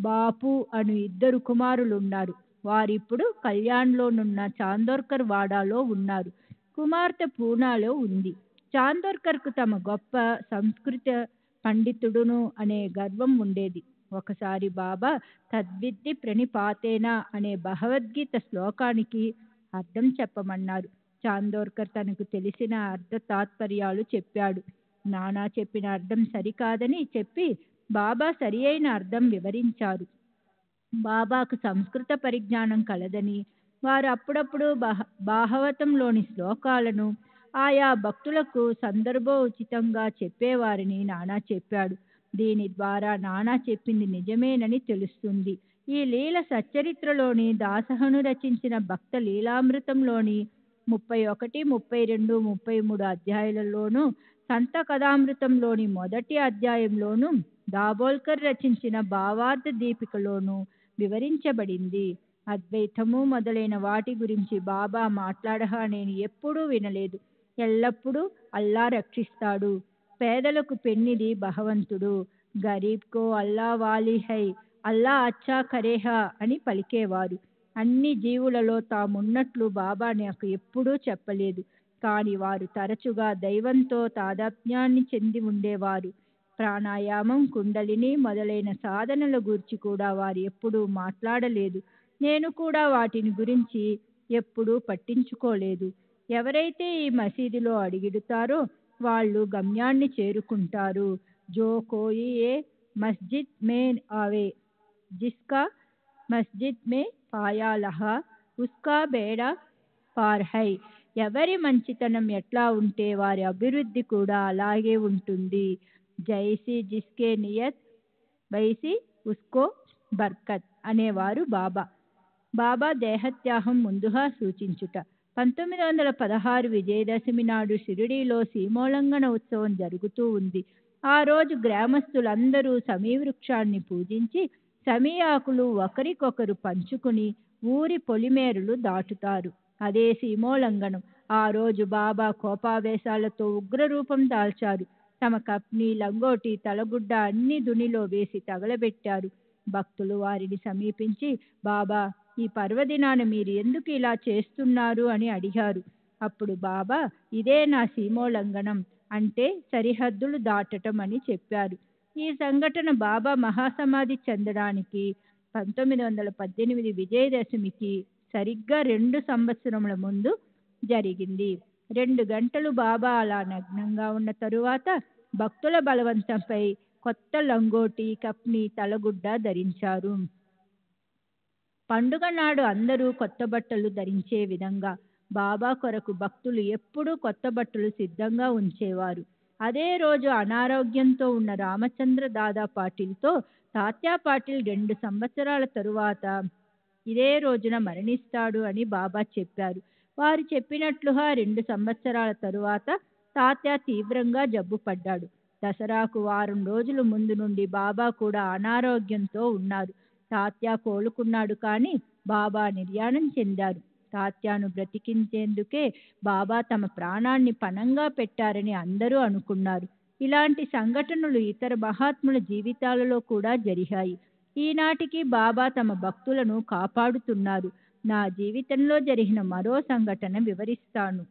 బాపు అను 2 కుమారులున్నారు. వారిప్పుడు కళ్యాణ్లోనున్న చాందోర్కర్ వాడాలో ఉన్నారు. కుమార్తె పూనాలో ఉంది. చాందోర్కర్కు తమ గొప్ప సంస్కృత పండితుడును అనే గర్వం ఉండేది. ఒకసారి బాబా తద్విద్ది ప్రణిపాతేనా అనే భగవద్గీత శ్లోకానికి అర్థం చెప్పమన్నారు. చాందోర్కర్ తనకు తెలిసిన అర్థ తాత్పర్యాలు చెప్పాడు. నానా చెప్పిన అర్థం సరికాదని చెప్పి బాబా సరి అయిన అర్థం వివరించారు. బాబాకు సంస్కృత పరిజ్ఞానం కలదని, వారు అప్పుడప్పుడు భాగవతంలోని శ్లోకాలను ఆయా భక్తులకు సందర్భోచితంగా చెప్పేవారని నానా చెప్పాడు. దీని ద్వారా నానా చెప్పింది నిజమేనని తెలుస్తుంది. ఈ లీల సచ్చరిత్రలోని దాసహను రచించిన భక్త లీలామృతంలోని 31, 32, 33 అధ్యాయాలలోనూ, సంత కథామృతంలోని మొదటి అధ్యాయంలోనూ, దాబోల్కర్ రచించిన భావార్థ దీపికలోనూ వివరించబడింది. అద్వైతము మొదలైన వాటి గురించి బాబా మాట్లాడగా నేను ఎప్పుడూ వినలేదు. ఎల్లప్పుడూ అల్లా రక్షిస్తాడు, పేదలకు పెన్నిది భగవంతుడు, గరీబ్ కో అల్లా వాలి హై, అల్లా అచ్చా కరేహా అని పలికేవారు. అన్ని జీవులలో తామున్నట్లు బాబా నాకు ఎప్పుడూ చెప్పలేదు. కానీ వారు తరచుగా దైవంతో తాదాత్మ్యాన్ని చెంది ఉండేవారు. ప్రాణాయామం, కుండలిని మొదలైన సాధనల గురించి కూడా వారు ఎప్పుడూ మాట్లాడలేదు. నేను కూడా వాటిని గురించి ఎప్పుడూ పట్టించుకోలేదు. ఎవరైతే ఈ మసీదులో అడిగిడుతారో వాళ్ళు గమ్యాన్ని చేరుకుంటారు. జో కోయి ఏ మస్జిద్ మే ఆవే, జిస్కా మస్జిద్ మే పాయా లహా, ఉస్కా బేడా పార్ హై. ఎవరి మంచితనం ఎట్లా ఉంటే వారి అభివృద్ధి కూడా అలాగే ఉంటుంది. జైసి జిస్కే నియత్ వైసి ఉస్కో బర్కత్ అనేవారు బాబా. బాబా దేహత్యాగం ముందుగా సూచించుట. 1916 విజయదశమి నాడు షిరిడీలో సీమోల్లంఘన ఉత్సవం జరుగుతూ ఉంది. ఆ రోజు గ్రామస్తులందరూ సమీవృక్షాన్ని పూజించి సమీ ఆకులు ఒకరికొకరు పంచుకుని ఊరి పొలిమేరలు దాటుతారు. అదే సీమోల్లంఘనం. ఆ రోజు బాబా కోపావేశాలతో ఉగ్రరూపం దాల్చారు. తమ కప్ని, లంగోటి, తలగుడ్డ అన్ని దునిలో వేసి తగలబెట్టారు. భక్తులు వారిని సమీపించి, బాబా, ఈ పర్వదినాన మీరు ఎందుకు ఇలా చేస్తున్నారు అని అడిగారు. అప్పుడు బాబా, ఇదే నా సీమోల్లంఘనం, అంటే సరిహద్దులు దాటటం అని చెప్పారు. ఈ సంఘటన బాబా మహాసమాధి చెందడానికి 1918 విజయదశమికి సరిగ్గా 2 సంవత్సరముల ముందు జరిగింది. 2 గంటలు బాబా అలా నగ్నంగా ఉన్న తరువాత భక్తుల బలవంతంపై కొత్త లంగోటి, కప్ని, తలగుడ్డ ధరించారు. పండుగ నాడు అందరూ కొత్త బట్టలు ధరించే విధంగా బాబా కొరకు భక్తులు ఎప్పుడూ కొత్త బట్టలు సిద్ధంగా ఉంచేవారు. అదే రోజు అనారోగ్యంతో ఉన్న రామచంద్ర దాదా పాటిల్తో తాత్యా పాటిల్ 2 సంవత్సరాల తరువాత ఇదే రోజున మరణిస్తాడు అని బాబా చెప్పారు. వారు చెప్పినట్లుగా 2 సంవత్సరాల తరువాత తాత్యా తీవ్రంగా జబ్బుపడ్డాడు. దసరాకు వారం రోజుల ముందు నుండి బాబా కూడా అనారోగ్యంతో ఉన్నారు. తాత్యా కోలుకున్నాడు, కానీ బాబా నిర్యాణం చెందారు. తాత్యాను బ్రతికించేందుకే బాబా తమ ప్రాణాన్ని పణంగా పెట్టారని అందరూ అనుకున్నారు. ఇలాంటి సంఘటనలు ఇతర మహాత్ముల జీవితాలలో కూడా జరిగాయి. ఈనాటికి బాబా తమ భక్తులను కాపాడుతున్నారు. నా జీవితంలో జరిగిన మరో సంఘటన వివరిస్తాను.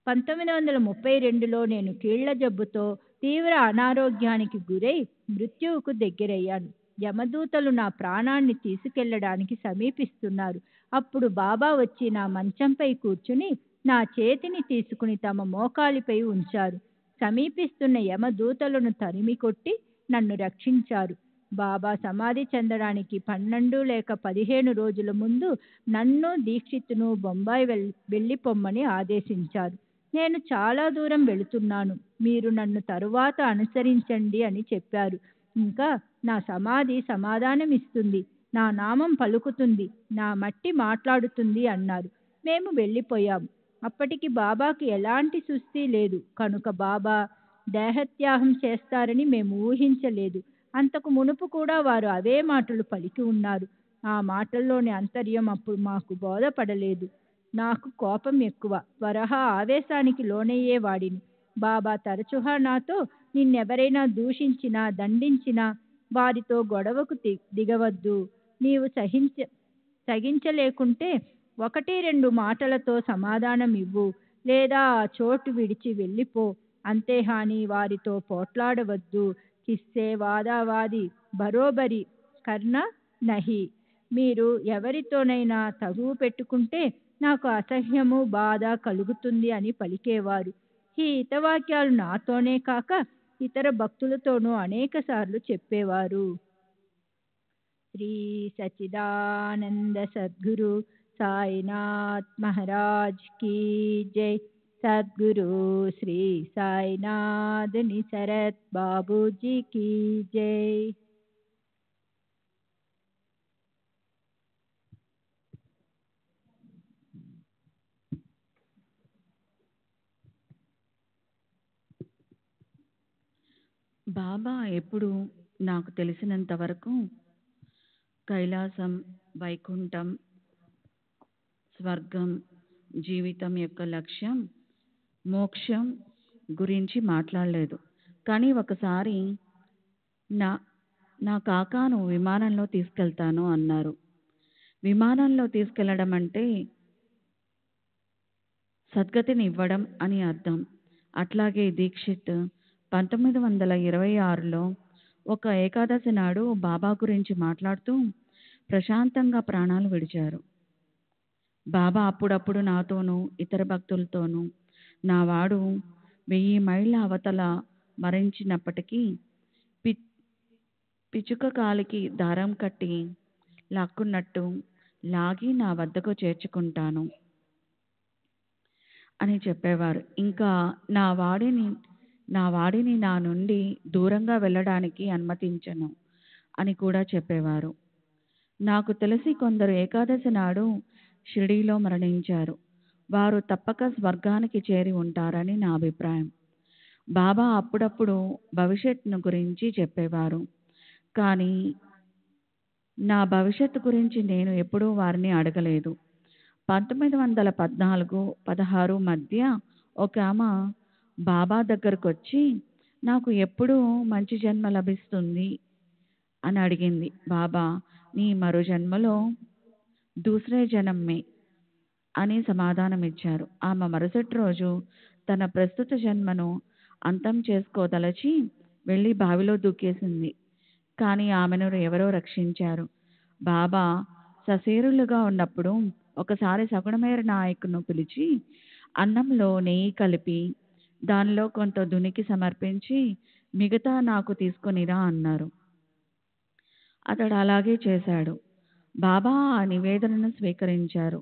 1932లో నేను కీళ్ల జబ్బుతో తీవ్ర అనారోగ్యానికి గురై మృత్యువుకు దగ్గరయ్యాను. యమదూతలు నా ప్రాణాన్ని తీసుకెళ్లడానికి సమీపిస్తున్నారు. అప్పుడు బాబా వచ్చి నా మంచంపై కూర్చుని నా చేతిని తీసుకుని తమ మోకాలిపై ఉంచారు. సమీపిస్తున్న యమదూతలను తరిమి కొట్టి నన్ను రక్షించారు. బాబా సమాధి చెందడానికి 12 లేక 15 రోజుల ముందు నన్ను, దీక్షిత్ను బొంబాయి వెళ్ళిపోమ్మని ఆదేశించారు. నేను చాలా దూరం వెళుతున్నాను, మీరు నన్ను తరువాత అనుసరించండి అని చెప్పారు. ఇంకా నా సమాధి సమాధానం ఇస్తుంది, నా నామం పలుకుతుంది, నా మట్టి మాట్లాడుతుంది అన్నారు. మేము వెళ్ళిపోయాము. అప్పటికి బాబాకు ఎలాంటి సుస్థి లేదు కనుక బాబా దేహత్యాగం చేస్తారని మేము ఊహించలేదు. అంతకు మునుపు కూడా వారు అవే మాటలు పలికి ఉన్నారు. ఆ మాటల్లోని అంతర్యం అప్పుడు మాకు బోధపడలేదు. నాకు కోపం ఎక్కువ, త్వరహ ఆవేశానికి లోనయ్యేవాడిని. బాబా తరచుగా నాతో, నిన్నెవరైనా దూషించినా, దండించినా వారితో గొడవకు దిగవద్దు. నీవు సహించలేకుంటే 1-2 మాటలతో సమాధానం ఇవ్వు, లేదా ఆ చోటు విడిచి వెళ్ళిపో. అంతేహాని వారితో పోట్లాడవద్దు. కిస్సే వాదావాది బరోబరి కర్ణ నహి. మీరు ఎవరితోనైనా తగువు పెట్టుకుంటే నాకు అసహ్యము, బాధ కలుగుతుంది అని పలికేవారు. ఈ హితవాక్యాలు నాతోనే కాక ఇతర భక్తులతోనూ అనేక సార్లు చెప్పేవారు. శ్రీ సచ్చిదానంద సద్గురు సాయినాథ్ మహారాజ్ కీ జై. సద్గురు శ్రీ సాయినాథ్ నిసరత్ బాబూజీ కీ జై.
బాబా ఎప్పుడు నాకు తెలిసినంత వరకు కైలాసం, వైకుంఠం, స్వర్గం, జీవితం యొక్క లక్ష్యం, మోక్షం గురించి మాట్లాడలేదు. కానీ ఒకసారి నా కాకాను విమానంలో తీసుకెళ్తాను అన్నారు. విమానంలో తీసుకెళ్లడం అంటే సద్గతిని ఇవ్వడం అని అర్థం. అట్లాగే దీక్షిత్ 1926లో ఒక ఏకాదశి నాడు బాబా గురించి మాట్లాడుతూ ప్రశాంతంగా ప్రాణాలు విడిచారు. బాబా అప్పుడప్పుడు నాతోనూ ఇతర భక్తులతోనూ, నా వాడు 1000 మైళ్ళ అవతల మరణించినప్పటికీ పిచుక కాలికి దారం కట్టి లాక్కున్నట్టు లాగి నా వద్దకు చేర్చుకుంటాను అని చెప్పేవారు. ఇంకా నా వాడిని నా నుండి దూరంగా వెళ్ళడానికి అనుమతించను అని కూడా చెప్పేవారు. నాకు తెలిసి కొందరు ఏకాదశి నాడు షిరిడీలో మరణించారు. వారు తప్పక స్వర్గానికి చేరి ఉంటారని నా అభిప్రాయం. బాబా అప్పుడప్పుడు భవిష్యత్తును గురించి చెప్పేవారు. కానీ నా భవిష్యత్తు గురించి నేను ఎప్పుడూ వారిని అడగలేదు. 1914-16 మధ్య ఒక ఆమె బాబా దగ్గరకు వచ్చి నాకు ఎప్పుడు మంచి జన్మ లభిస్తుంది అని అడిగింది. బాబా నీ మరో జన్మలో దూసరే జన్మే అని సమాధానం ఇచ్చారు. ఆమె మరుసటి రోజు తన ప్రస్తుత జన్మను అంతం చేసుకోదలచి వెళ్ళి బావిలో దూకేసింది. కానీ ఆమెను ఎవరో రక్షించారు. బాబా ససేరులుగా ఉన్నప్పుడు ఒకసారి సగుణమేర నాయకును పిలిచి అన్నంలో నెయ్యి కలిపి దానిలో కొంత దునికి సమర్పించి మిగతా నాకు తీసుకొనిరా అన్నారు. అతడు అలాగే చేశాడు. బాబా ఆ నివేదనను స్వీకరించారు.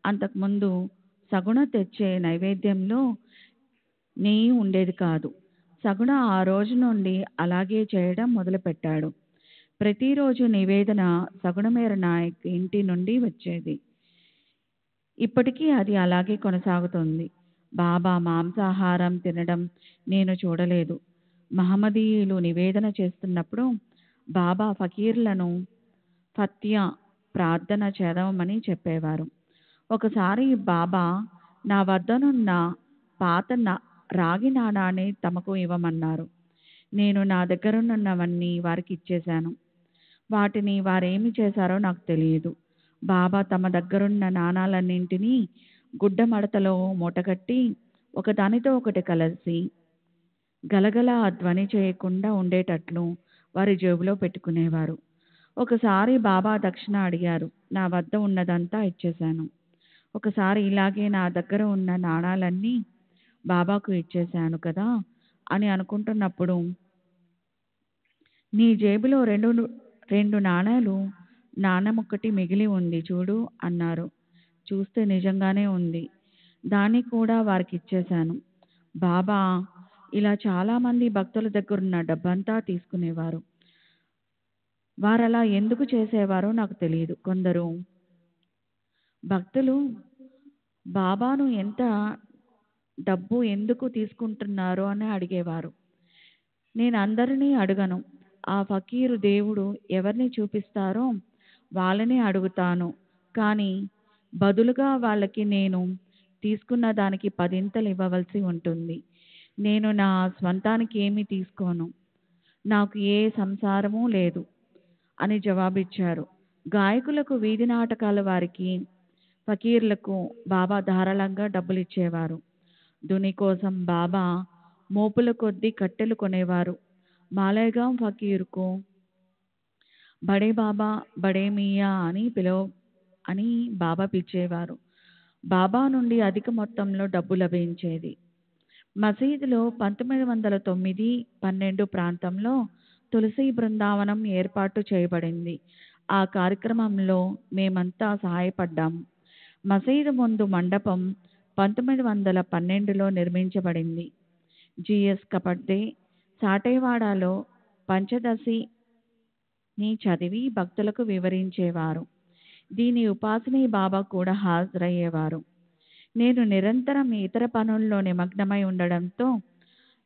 అంతకుముందు సగుణ తెచ్చే నైవేద్యంలో నెయ్యి ఉండేది కాదు. సగుణ ఆ రోజు నుండి అలాగే చేయడం మొదలుపెట్టాడు. ప్రతిరోజు నివేదన సగుణమేర నాయక్ ఇంటి నుండి వచ్చేది. ఇప్పటికీ అది అలాగే కొనసాగుతుంది. బాబా మాంసాహారం తినడం నేను చూడలేదు. మహమ్మదీయులు నివేదన చేస్తున్నప్పుడు బాబా ఫకీర్లను ఫత్యా ప్రార్థన చదవమని చెప్పేవారు. ఒకసారి బాబా నా వద్దనున్న పాత రాగి నాణాన్ని తమకు ఇవ్వమన్నారు. నేను నా దగ్గరున్నవన్నీ వారికి ఇచ్చేశాను. వాటిని వారేమి చేశారో నాకు తెలియదు. బాబా తమ దగ్గరున్న నాణాలన్నింటినీ గుడ్డ మడతలో మూటగట్టి ఒకదానితో ఒకటి కలిసి గలగల ధ్వని చేయకుండా ఉండేటట్లు వారి జేబులో పెట్టుకునేవారు. ఒకసారి బాబా దక్షిణ అడిగారు. నా వద్ద ఉన్నదంతా ఇచ్చేశాను. ఒకసారి ఇలాగే నా దగ్గర ఉన్న నాణాలన్నీ బాబాకు ఇచ్చేశాను కదా అని అనుకుంటున్నప్పుడు నీ జేబులో రెండు నాణాలు నాణెమొక్కటి మిగిలి ఉంది చూడు అన్నారు. చూస్తే నిజంగానే ఉంది. దాన్ని కూడా వారికి ఇచ్చేశాను. బాబా ఇలా చాలామంది భక్తుల దగ్గరున్న డబ్బంతా తీసుకునేవారు. వారలా ఎందుకు చేసేవారో నాకు తెలియదు. కొందరు భక్తులు బాబాను ఎంత డబ్బు ఎందుకు తీసుకుంటున్నారో అని అడిగేవారు. నేను అందరినీ అడగను. ఆ ఫకీరు దేవుడు ఎవరిని చూపిస్తారో వాళ్ళని అడుగుతాను. కానీ బదులుగా వాళ్ళకి నేను తీసుకున్న దానికి 10 ఇవ్వవలసి ఉంటుంది. నేను నా స్వంతానికి ఏమీ తీసుకోను. నాకు ఏ సంసారమూ లేదు అని జవాబిచ్చారు. గాయకులకు, వీధి నాటకాల వారికి, ఫకీర్లకు బాబా ధారాళంగా డబ్బులు ఇచ్చేవారు. దుని కోసం బాబా మోపుల కొద్దీ కట్టెలు కొనేవారు. మాలేగాం ఫకీరుకు బడే బాబా, బడే మియా అని బాబా పిలిచేవారు. బాబా నుండి అధిక మొత్తంలో డబ్బు లభించేది. మసీదులో 1909-12 ప్రాంతంలో తులసి బృందావనం ఏర్పాటు చేయబడింది. ఆ కార్యక్రమంలో మేమంతా సహాయపడ్డాం. మసీదు ముందు మండపం 1912లో నిర్మించబడింది. జిఎస్ కపడ్దే సాటేవాడలో పంచదశిని చదివి భక్తులకు వివరించేవారు. దీని ఉపాసనీ బాబా కూడా హాజరయ్యేవారు. నేను నిరంతరం ఇతర పనుల్లో నిమగ్నమై ఉండడంతో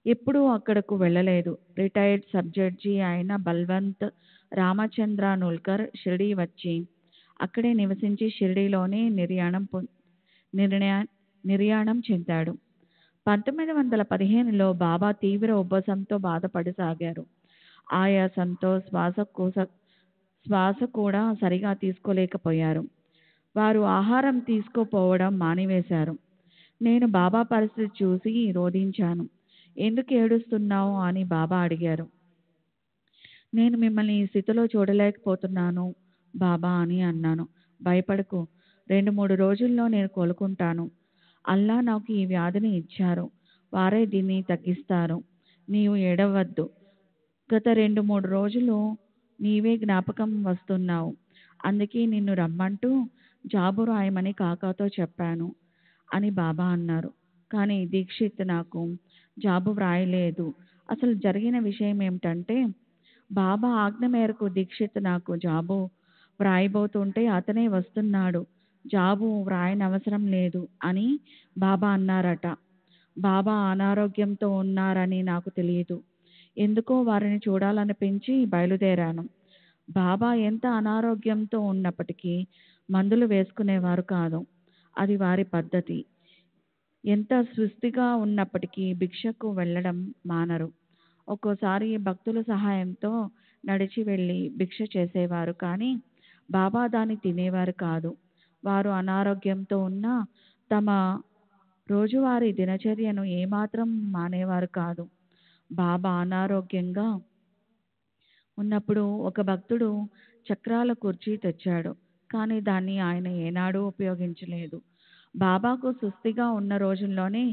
ఎప్పుడూ అక్కడకు వెళ్ళలేదు. రిటైర్డ్ సబ్ జడ్జి అయిన బల్వంత్ రామచంద్ర నుల్కర్ షిరిడీ వచ్చి అక్కడే నివసించి షిరిడీలోనే నిర్యాణం చెందాడు. 1915లో బాబా తీవ్ర ఉబ్బసంతో బాధపడసాగారు. ఆయాసంతో శ్వాస కూడా సరిగా తీసుకోలేకపోయారు. వారు ఆహారం తీసుకోపోవడం మానివేశారు. నేను బాబా పరిస్థితి చూసి రోధించాను. ఎందుకు ఏడుస్తున్నావు అని బాబా అడిగారు. నేను మిమ్మల్ని ఈ స్థితిలో చూడలేకపోతున్నాను బాబా అని అన్నాను. భయపడకు, 2-3 రోజుల్లో నేను కోలుకుంటాను. అల్లా నాకు ఈ వ్యాధిని ఇచ్చారు. వారే దీన్ని తగ్గిస్తారు. నీవు ఏడవద్దు. గత 2-3 రోజులు నీవే జ్ఞాపకం వస్తున్నావు. అందుకే నిన్ను రమ్మంటూ జాబు రాయమని కాకాతో చెప్పాను అని బాబా అన్నారు. కానీ దీక్షిత్ నాకు జాబు వ్రాయలేదు. అసలు జరిగిన విషయం ఏమిటంటే బాబా ఆజ్ఞ మేరకు దీక్షిత్ నాకు జాబు వ్రాయబోతుంటే అతనే వస్తున్నాడు, జాబు వ్రాయనవసరం లేదు అని బాబా అన్నారట. బాబా అనారోగ్యంతో ఉన్నారని నాకు తెలియదు. ఎందుకో వారిని చూడాలనిపించి బయలుదేరాను. బాబా ఎంత అనారోగ్యంతో ఉన్నప్పటికీ మందులు వేసుకునేవారు కాదు. అది వారి పద్ధతి. ఎంత సుస్థిగా ఉన్నప్పటికీ భిక్షకు వెళ్ళడం మానరు. ఒక్కోసారి భక్తుల సహాయంతో నడిచి వెళ్ళి భిక్ష చేసేవారు, కానీ బాబా దాన్ని తినేవారు కాదు. వారు అనారోగ్యంతో ఉన్న తమ రోజువారీ దినచర్యను ఏమాత్రం మానేవారు కాదు. బాబా అనారోగ్యంగా ఉన్నప్పుడు ఒక భక్తుడు చక్రాల కుర్చీ తెచ్చాడు, కానీ దాన్ని ఆయన ఏనాడూ ఉపయోగించలేదు. బాబాకు సుస్థిగా ఉన్న రోజుల్లోనే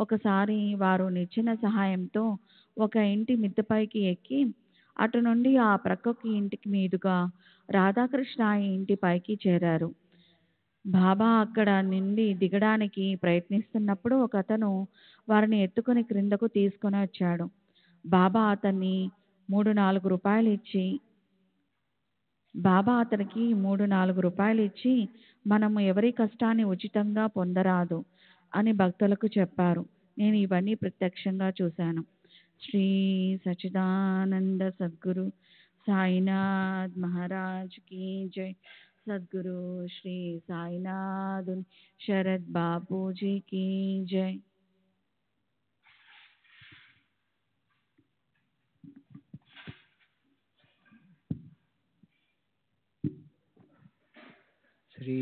ఒకసారి వారు నిచ్చెన సహాయంతో ఒక ఇంటి మిద్దెపైకి ఎక్కి అటు నుండి ఆ ప్రక్కకి ఇంటికి మీదుగా రాధాకృష్ణ ఇంటి పైకి చేరారు. బాబా అక్కడ నుండి దిగడానికి ప్రయత్నిస్తున్నప్పుడు ఒక అతను వారిని ఎత్తుకొని క్రిందకు తీసుకొని వచ్చాడు. బాబా అతన్ని 3-4 రూపాయలు ఇచ్చి అతనికి 3-4 రూపాయలు ఇచ్చి మనము ఎవరి కష్టాన్ని ఉచితంగా పొందరాదు అని భక్తులకు చెప్పారు. నేను ఇవన్నీ ప్రత్యక్షంగా చూశాను. శ్రీ సచిదానంద సద్గురు సాయినాథ్ మహారాజ్ की जय. सद्गुरु श्री साईनाथ शरद बापू जी की जय.
श्री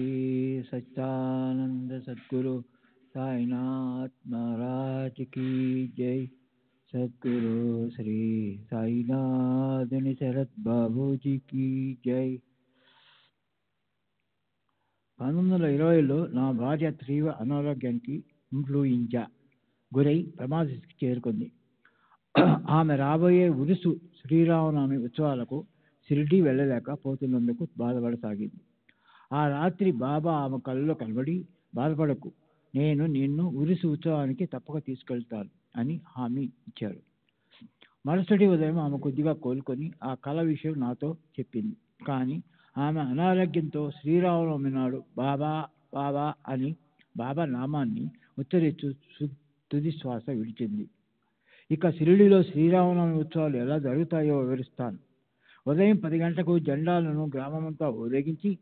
सच्चिदानंद सद्गुरु साईनाथ महाराज की जय. सद्गुरु श्री साईनाथ शरद बाबू जी की जय. 1920లో నా భార్య తీవ్ర అనారోగ్యానికి ఇన్ఫ్లుయెంజా గురై ప్రమాదస్థితికి చేరుకుంది. ఆమె రాబోయే ఉరుసు శ్రీరామనవమి ఉత్సవాలకు షిరిడీ వెళ్ళలేకపోతున్నందుకు బాధపడసాగింది. ఆ రాత్రి బాబా ఆమె కళ్ళలో కనబడి, బాధపడకు, నేను నిన్ను ఉరుసు ఉత్సవానికి తప్పక తీసుకెళ్తాను అని హామీ ఇచ్చారు. మరుసటి ఉదయం ఆమె కొద్దిగా కోలుకొని ఆ కళ విషయం నాతో చెప్పింది. కానీ ఆమె అనారోగ్యంతో శ్రీరామనవమి నాడు బాబా బాబా అని బాబా నామాన్ని ఉచ్చరిస్తూ తుది శ్వాస విడిచింది. ఇక షిరిడీలో శ్రీరామనవమి ఉత్సవాలు ఎలా జరుగుతాయో వివరిస్తాను. ఉదయం 10 గంటలకు జెండాలను గ్రామమంతా ఊరేగించి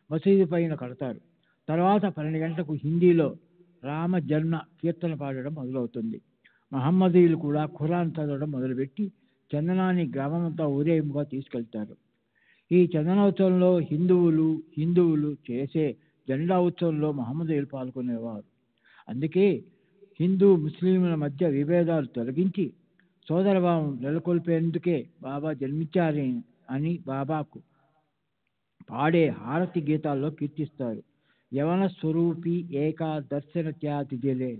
మసీదు పైన కడతారు. తర్వాత 12 గంటలకు హిందీలో రామ జన్మ కీర్తన పాడడం మొదలవుతుంది. మహమ్మదీయులు కూడా ఖురాన్ చదవడం మొదలుపెట్టి చందనాన్ని గ్రామమంతా ఊరేగింపుగా తీసుకెళ్తారు. ఈ చందనోత్సవంలో హిందువులు చేసే జెండా ఉత్సవంలో మహమ్మదీయులు పాల్గొనేవారు. అందుకే హిందూ ముస్లింల మధ్య విభేదాలు తొలగించి సోదరభావం నెలకొల్పేందుకే బాబా జన్మించారని అని బాబాకు పాడే హారతి గీతాల్లో కీర్తిస్తారు. యవన స్వరూపి ఏకా దర్శన త్యాతిజలే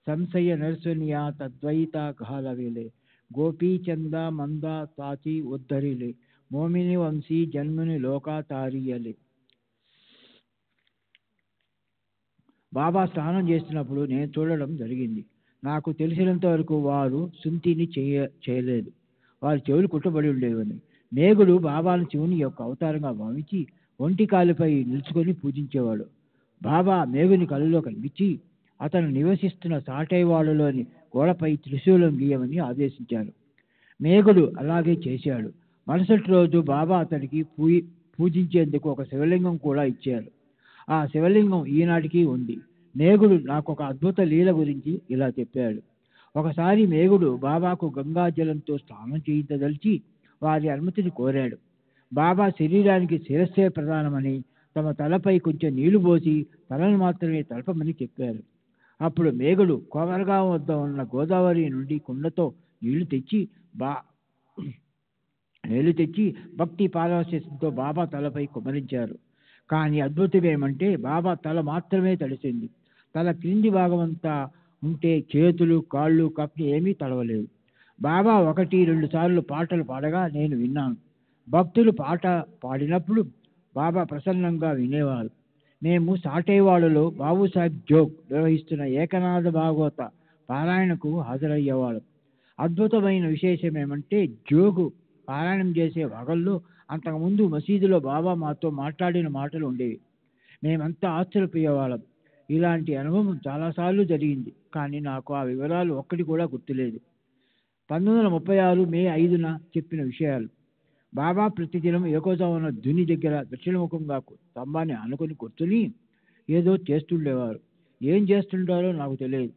సంశయ నర్సనియా తద్వైత ఘాలవేలే గోపీచంద మంద తాచి ఉద్ధరిలే మోమిని వంశీ జన్ముని లోకా తారియలే. బాబా స్నానం చేస్తున్నప్పుడు నేను చూడడం జరిగింది. నాకు తెలిసినంత వరకు వారు సుంతిని చేయలేదు. వారి చెవులు కుట్టబడి ఉండేవని. మేఘుడు బాబాను శివుని యొక్క అవతారంగా భావించి ఒంటి కాలుపై నిలుచుకొని పూజించేవాడు. బాబా మేఘుని కళ్ళలో కనిపించి అతను నివసిస్తున్న సాటైవాడలోని గోడపై త్రిశూలం గీయమని ఆదేశించారు. మేఘుడు అలాగే చేశాడు. మరుసటి రోజు బాబా అతనికి పూజించేందుకు ఒక శివలింగం కూడా ఇచ్చారు. ఆ శివలింగం ఈనాటికి ఉంది. మేఘుడు నాకు ఒక అద్భుత లీల గురించి ఇలా చెప్పాడు. ఒకసారి మేఘుడు బాబాకు గంగాజలంతో స్నానం చేయించదలిచి వారి అనుమతిని కోరాడు. బాబా శరీరానికి శిరస్సే ప్రధానమని, తమ తలపై కొంచెం నీళ్లు పోసి తలను మాత్రమే తలపమని చెప్పారు. అప్పుడు మేఘుడు కోమరగాం వద్ద ఉన్న గోదావరి నుండి కుండతో నీళ్లు తెచ్చి భక్తి పారవశ్యంతో బాబా తలపై కుమ్మరించారు. కానీ అద్భుతం ఏమంటే బాబా తల మాత్రమే తడిసింది. తల క్రింది భాగమంతా ఉంటే చేతులు కాళ్ళు కప్పి ఏమీ తడవలేదు. బాబా 1-2 సార్లు పాటలు పాడగా నేను విన్నాను. భక్తులు పాట పాడినప్పుడు బాబా ప్రసన్నంగా వినేవారు. మేము సాటేవాడలో బాబుసాహెబ్ జోగ్ నిర్వహిస్తున్న ఏకనాథ భాగవత పారాయణకు హాజరయ్యేవాళ్ళం. అద్భుతమైన విశేషం ఏమంటే జోగు పారాయణం చేసే భాగంలో అంతకుముందు మసీదులో బాబా మాతో మాట్లాడిన మాటలు ఉండేవి. మేమంతా ఆశ్చర్యపోయేవాళ్ళం. ఇలాంటి అనుభవం చాలాసార్లు జరిగింది, కానీ నాకు ఆ వివరాలు ఒక్కటి కూడా గుర్తులేదు. 1936 మే 5న చెప్పిన విషయాలు. బాబా ప్రతిదినం ఏకోజామున ధుని దగ్గర దక్షిణముఖంగా స్తంభాన్ని ఆనుకొని కూర్చుని ఏదో చేస్తుండేవారు. ఏం చేస్తుంటారో నాకు తెలియదు.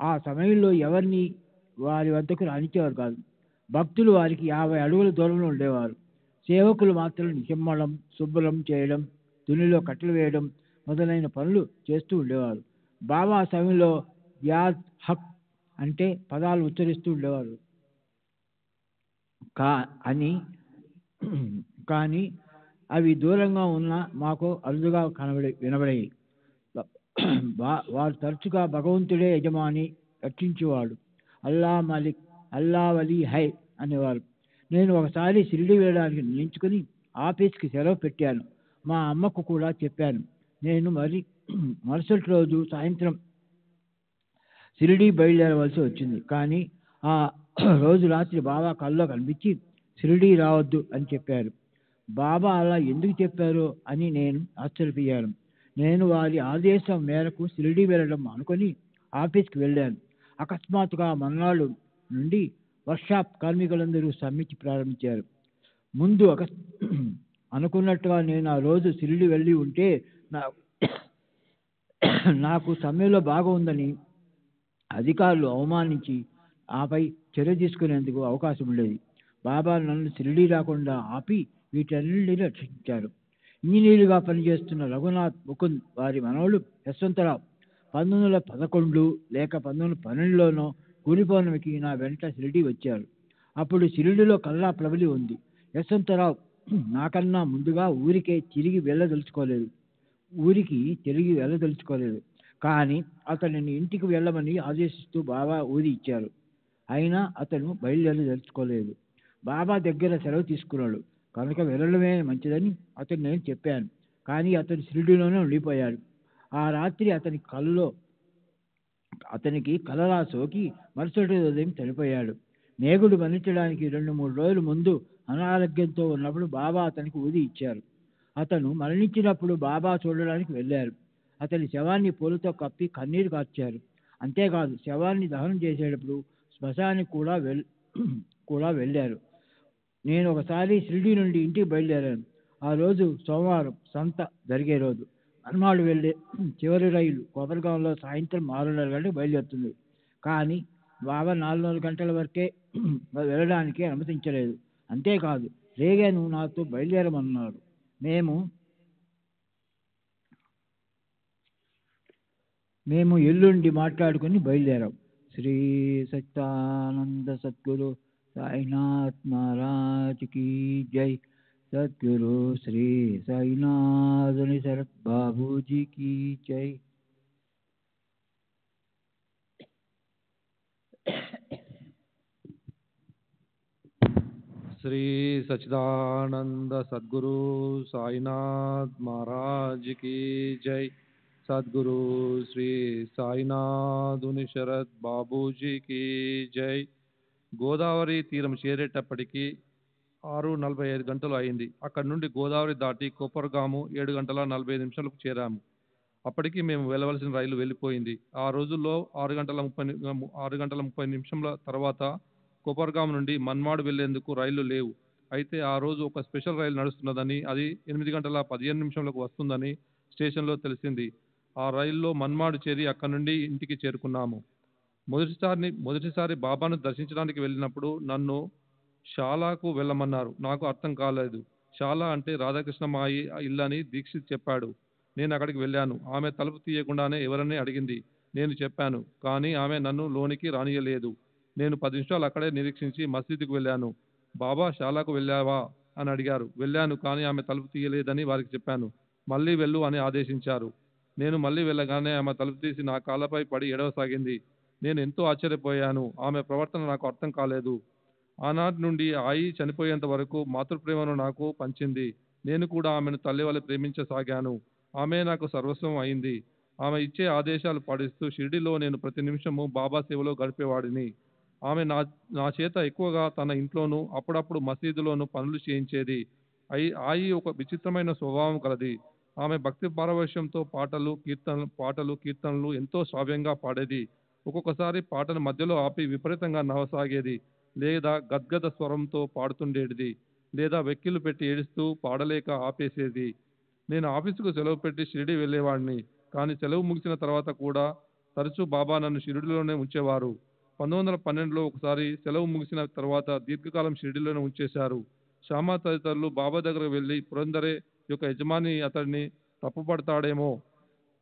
ఆ సమయంలో ఎవరిని వారి వద్దకు రానిచ్చేవారు కాదు. భక్తులు వారికి 50 అడుగుల దూరంలో ఉండేవారు. సేవకులు మాత్రం నిమ్మడం, శుభ్రం చేయడం, తునిలో కట్టెలు వేయడం మొదలైన పనులు చేస్తూ ఉండేవారు. బాబా ఆ సమయంలో యాద్ హక్ అంటే పదాలు ఉచ్చరిస్తూ ఉండేవారు అని కానీ అవి దూరంగా ఉన్న మాకు అరుదుగా వినబడేవి. వారు తరచుగా భగవంతుడే యజమాని, రక్షించేవాడు, అల్లా మాలిక్, అల్లా వలీ హై అనేవారు. నేను ఒకసారి షిరిడి వెళ్ళడానికి నిలుచుకుని ఆఫీస్కి సెలవు పెట్టాను. మా అమ్మకు కూడా చెప్పాను. నేను మరుసటి రోజు సాయంత్రం షిరిడి బయలుదేరవలసి వచ్చింది. కానీ ఆ రోజు రాత్రి బాబా కల్లో కనిపించి షిరిడి రావద్దు అని చెప్పారు. బాబా అలా ఎందుకు చెప్పారో అని నేను ఆశ్చర్యపోయాను. నేను వారి ఆదేశం మేరకు షిరిడి వెళ్ళడం అనుకొని ఆఫీస్కి వెళ్ళాను. అకస్మాత్తుగా మర్నాడు నుండి వర్క్షాప్ కార్మికులందరూ సమ్మెకి ప్రారంభించారు. ముందు అనుకున్నట్టుగా నేను ఆ రోజు షిరిడి వెళ్ళి ఉంటే నాకు సమ్మెలో బాగా ఉందని అధికారులు అవమానించి ఆపై చర్య తీసుకునేందుకు అవకాశం ఉండేది. బాబా నన్ను షిరిడి రాకుండా ఆపి వీటన్నింటినీ రక్షించారు. ఇంజనీరుగా పనిచేస్తున్న రఘునాథ్ ముకుంద్ వారి మనవడు యశ్వంతరావు 1911 లేక 1912లోనో గురి పౌర్ణమికి నా వెంట షిరిడి వచ్చారు. అప్పుడు షిరిడిలో కల్లా ప్రబలి ఉంది. యశ్వంతరావు నాకన్నా ముందుగా ఊరికి తిరిగి వెళ్ళదలుచుకోలేదు. కానీ అతనిని ఇంటికి వెళ్ళమని ఆదేశిస్తూ బాబా ఊరి ఇచ్చారు. అయినా అతను బయలుదేరదలుచుకోలేదు. బాబా దగ్గర సెలవు తీసుకున్నాడు కనుక వెళ్ళడమే మంచిదని అతను నేను చెప్పాను. కానీ అతను షిరిడిలోనే ఉండిపోయాడు. ఆ రాత్రి అతనికి కలరా సోకి మరుసటి ఉదయం చనిపోయాడు. మేగుడు మరణించడానికి 2-3 రోజుల ముందు అనారోగ్యంతో ఉన్నప్పుడు బాబా అతనికి ఊది ఇచ్చారు. అతను మరణించినప్పుడు బాబా చూడడానికి వెళ్ళారు. అతని శవాన్ని పూలతో కప్పి కన్నీరు కార్చారు. అంతేకాదు, శవాన్ని దహనం చేసేటప్పుడు శ్మశానికి కూడా వెళ్ళారు. నేను ఒకసారి షిరిడి నుండి ఇంటికి బయలుదేరాను. ఆ రోజు సోమవారం, సంత జరిగే రోజు. మర్నాడు వెళ్ళే చివరి రైలు కొబ్బరిగాంలో సాయంత్రం 6:30 గంటలకు బయలుదేరుతుంది. కానీ బాబా 4 గంటల వరకే వెళ్ళడానికి అనుమతించలేదు. అంతేకాదు, రేగాను నాతో బయలుదేరమన్నారు. మేము ఎల్లుండి మాట్లాడుకుని బయలుదేరాం. శ్రీ సత్యానంద సద్గురు సాయినాథ్ మహారాజ్ की जय. सद्गुरु श्री साईनाथ शरद बाबू जी की जय.
श्री सच्चिदानंद सद्गुरु साईनाथ महाराज की जय. सद्गुरु श्री साईनाथ शरद बाबूजी की जय. గోదావరి తీరం చేరేటప్పటికి 6:45 గంటలు అయింది. అక్కడి నుండి గోదావరి దాటి కొప్పర్గాము 7 గంటల 45 నిమిషాలకు చేరాము. అప్పటికి మేము వెళ్ళవలసిన రైలు వెళ్ళిపోయింది. ఆ రోజుల్లో 6 గంటల 30 నిమిషాల తర్వాత కొప్పర్గాం నుండి మన్మాడు వెళ్లేందుకు రైళ్లు లేవు. అయితే ఆ రోజు ఒక స్పెషల్ రైలు నడుస్తున్నదని, అది 8 గంటల 15 నిమిషాలకు వస్తుందని స్టేషన్లో తెలిసింది. ఆ రైల్లో మన్మాడు చేరి అక్కడి నుండి ఇంటికి చేరుకున్నాము. మొదటిసారి బాబాను దర్శించడానికి వెళ్ళినప్పుడు నన్ను శాలాకు వెళ్ళమన్నారు. నాకు అర్థం కాలేదు. శాలా అంటే రాధాకృష్ణ మాయి ఇల్లని దీక్షిత్ చెప్పాడు. నేను అక్కడికి వెళ్ళాను. ఆమె తలుపు తీయకుండానే ఎవరని అడిగింది. నేను చెప్పాను. కానీ ఆమె నన్ను లోనికి రానియలేదు. నేను 10 నిమిషాలు అక్కడే నిరీక్షించి మసీదుకు వెళ్ళాను. బాబా శాలాకు వెళ్ళావా అని అడిగారు. వెళ్ళాను, కానీ ఆమె తలుపు తీయలేదని వారికి చెప్పాను. మళ్ళీ వెళ్ళు అని ఆదేశించారు. నేను మళ్ళీ వెళ్ళగానే ఆమె తలుపు తీసి నా కాళ్ళపై పడి ఏడవసాగింది. నేను ఎంతో ఆశ్చర్యపోయాను. ఆమె ప్రవర్తన నాకు అర్థం కాలేదు. ఆనాటి నుండి ఆయి చనిపోయేంత వరకు మాతృప్రేమను నాకు పంచింది. నేను కూడా ఆమెను తల్లి వలె ప్రేమించసాగాను. ఆమె నాకు సర్వస్వం అయింది. ఆమె ఇచ్చే ఆదేశాలు పాటిస్తూ షిరిడిలో నేను ప్రతి నిమిషము బాబా సేవలో గడిపేవాడిని. ఆమె నా చేత ఎక్కువగా తన ఇంట్లోనూ అప్పుడప్పుడు మసీదులోనూ పనులు చేయించేది. ఆయి ఒక విచిత్రమైన స్వభావం కలది. ఆమె భక్తి పారవశ్యంతో పాటలు కీర్తనలు ఎంతో శ్రావ్యంగా పాడేది. ఒక్కొక్కసారి పాటను మధ్యలో ఆపి విపరీతంగా నవ్వసాగేది, లేదా గద్గద స్వరంతో పాడుతుండేది, లేదా వెక్కిలు పెట్టి ఏడుస్తూ పాడలేక ఆపేసేది. నేను ఆఫీసుకు సెలవు పెట్టి షిరిడి వెళ్ళేవాడిని. కానీ సెలవు ముగిసిన తర్వాత కూడా తరచూ బాబా నన్ను షిరిడిలోనే ఉంచేవారు. 1912లో ఒకసారి సెలవు ముగిసిన తర్వాత దీర్ఘకాలం షిరిడిలోనే ఉంచేశారు. శ్యామ తదితరులు బాబా దగ్గరకు వెళ్ళి పురందరే యొక్క యజమాని అతడిని తప్పుపడతాడేమో,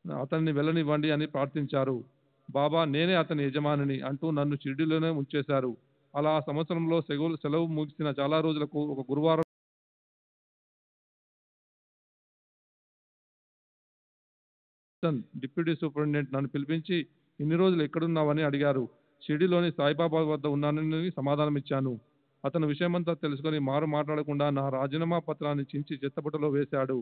అతన్ని వెళ్ళనివ్వండి అని ప్రార్థించారు. బాబా నేనే అతని యజమానిని అంటూ నన్ను షిరిడిలోనే ఉంచేశారు. అలా ఆ సంవత్సరంలో సెలవు ముగిసిన చాలా రోజులకు ఒక గురువారం డిప్యూటీ సూపరింటెండెంట్ నన్ను పిలిపించి ఇన్ని రోజులు ఎక్కడున్నావని అడిగారు. షిరిడిలోని సాయిబాబా వద్ద ఉన్నానని సమాధానం ఇచ్చాను. అతను విషయమంతా తెలుసుకొని మారు మాట్లాడకుండా నా రాజీనామా పత్రాన్ని చించి చెత్తబుట్టలో వేశాడు.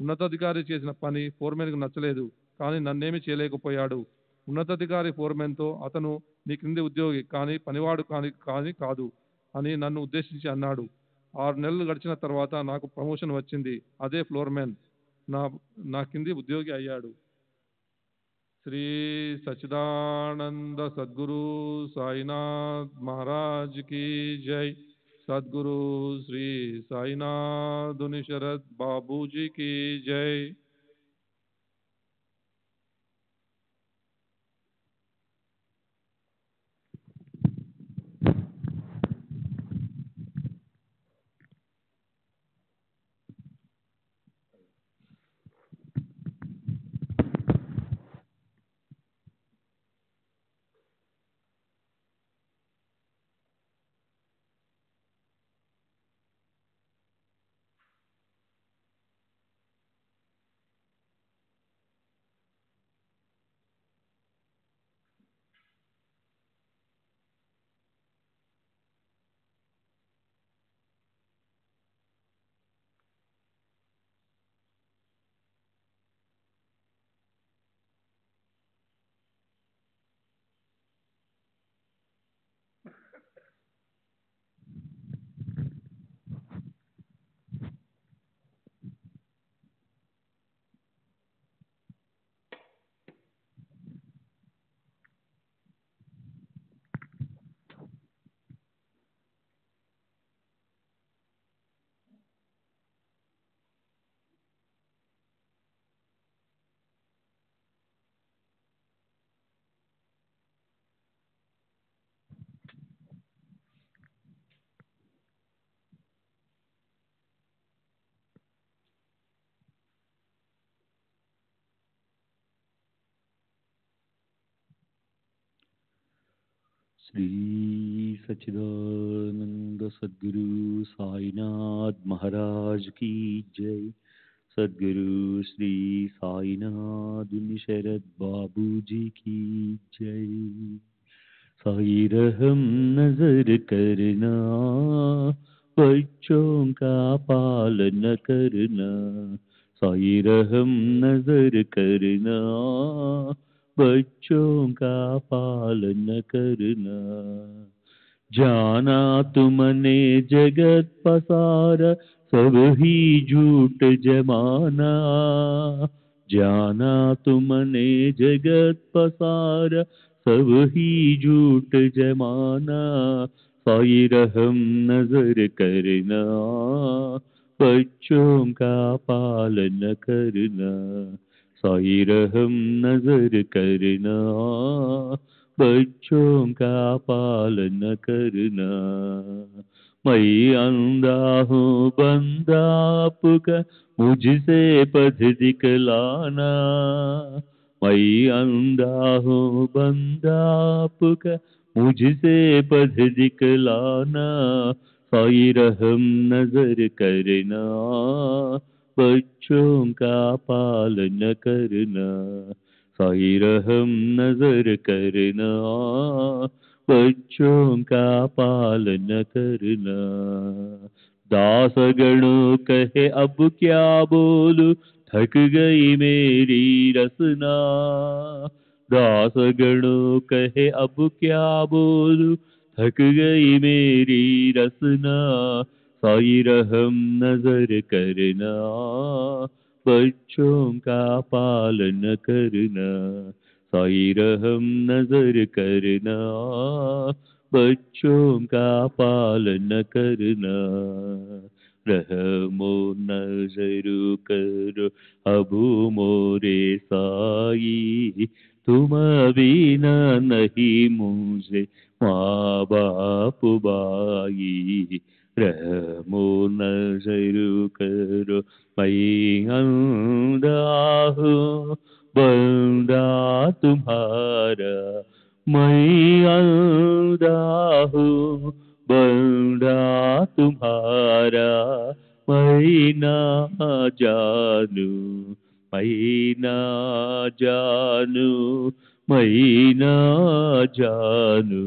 ఉన్నతాధికారి చేసిన పని ఫోర్మెన్కు నచ్చలేదు, కానీ నన్నేమీ చేయలేకపోయాడు. ఉన్నతాధికారి ఫోర్మెన్తో అతను నీ క్రింది ఉద్యోగి కానీ పనివాడు కానీ కాదు అని నన్ను ఉద్దేశించి అన్నాడు. 6 నెలలు గడిచిన తర్వాత నాకు ప్రమోషన్ వచ్చింది. అదే ఫ్లోర్మెన్ నా కింది ఉద్యోగి అయ్యాడు. శ్రీ సచ్చిదానంద సద్గురు సాయినాథ్ మహారాజ్ की जय. सद्गुरु श्री साईनाथ शरद बाबू जी की जय.
श्री सच्चिदानंद सद्गुरु साईनाथ महाराज की जय. सद्गुरु श्री साईनाथ शरद बाबू जी की जय. साई रहम नजर करना, बच्चों का पालन करना. साई रहम नजर करना, बच्चों का पालन करना. जाना तुमने जगत पसारा, सब ही झूठ जमाना. जाना तुमने जगत पसारा, सब ही झूठ जमाना. साई रहम नजर करना, बच्चों का पालन करना. साई रहम नजर करना, बच्चों का पालन करना. मैं अंधा हूँ बंदा आपका, मुझसे पथ दिखलाना. मैं अंधा हूँ बंदा आपका, मुझसे पथ दिखलाना. साई रहम नजर करना, बच्चों का पालन करना. साई रहम नजर करना, बच्चों का पालन करना. दासगणों कहे अब क्या बोलूं, थक गई मेरी रसना. दासगणों कहे अब क्या बोलूं, थक गई मेरी रसना. साई रहम नजर करना, बच्चों का पालन करना. साई रहम नजर करना, बच्चों का पालन करना. रहमो नजर करो अबू मोरे साई, तुम बिना नहीं मुझे माँ बाप भाई, रहमो नजर करो मैं अंधा हूँ बंदा तुम्हारा, मैं अंधा हूँ बंदा तुम्हारा, मैं ना जानू मैं ना जानू मैं ना जानू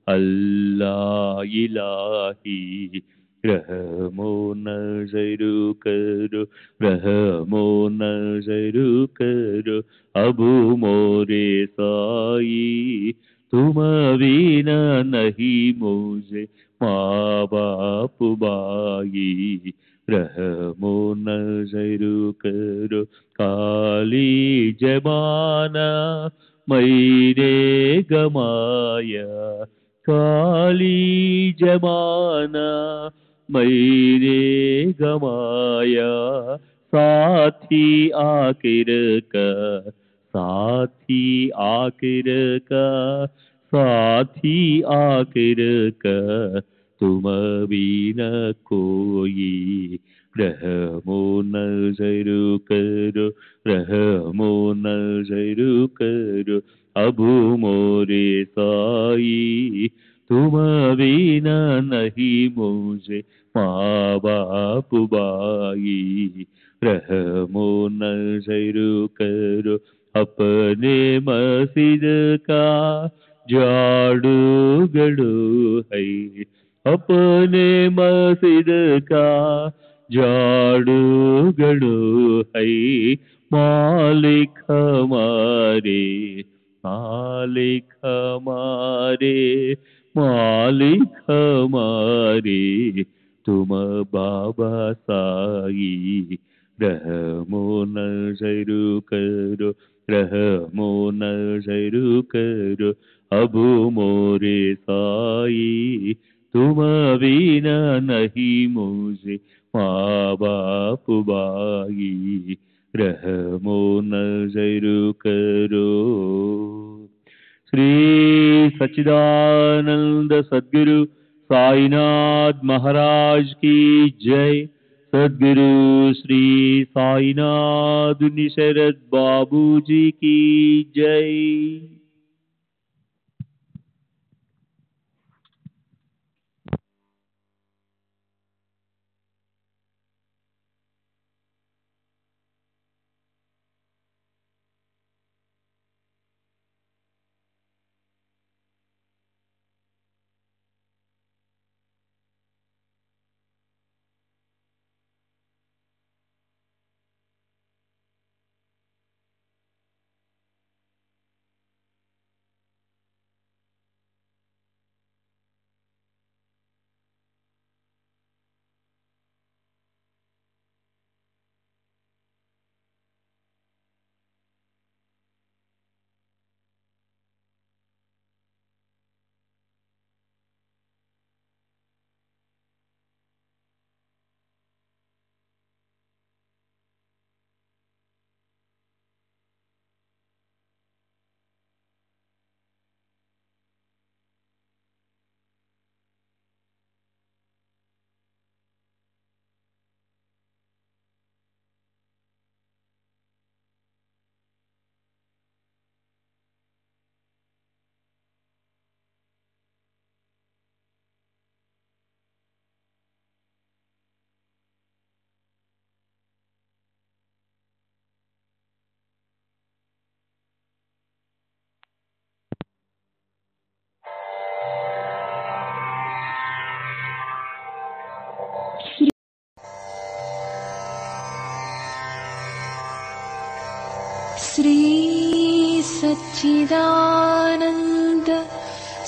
अल्लाह इलाही, रहमो नजर करो रहमो नजर करो अबू मोरे साई, तुम बिना नहीं मुझे माँ बाप भाई, रहमो नजर करो काली जमाना मैंने गमाया, काली जमाना मैंने गमाया, साथी आखिर का साथी आखिर का साथी आखिर का तुम बिना कोई, रहमो नजर करो रहमो नजर करो अबू मोरे साई, तुम बिना नहीं मुझे माँ बाप भाई, रहमो नजर करो अपने मस्जिद का झाड़ू गड़ू है, अपने मस्जिद का झाड़ू गड़ू है, मालिक हमारे मालिक हमारे मालिक हमारे तुम बाबा साई, रहमो नजर करो रहमो नजर करो अबू मोरे साई, तुम बिना नहीं मुझे माँ बाप भाई, रहमो नजर करो। श्री सच्चिदानंद सद्गुरु साईनाथ महाराज की जय। सद्गुरु श्री साईनाथ निशरद बाबू जी की जय।
श्री सच्चिदानंद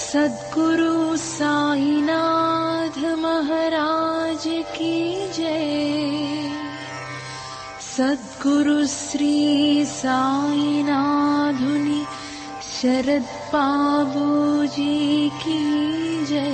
सद्गुरु साईनाथ महाराज की जय। सद्गुरु श्री साईनाथुनि शरद बाबू जी की जय।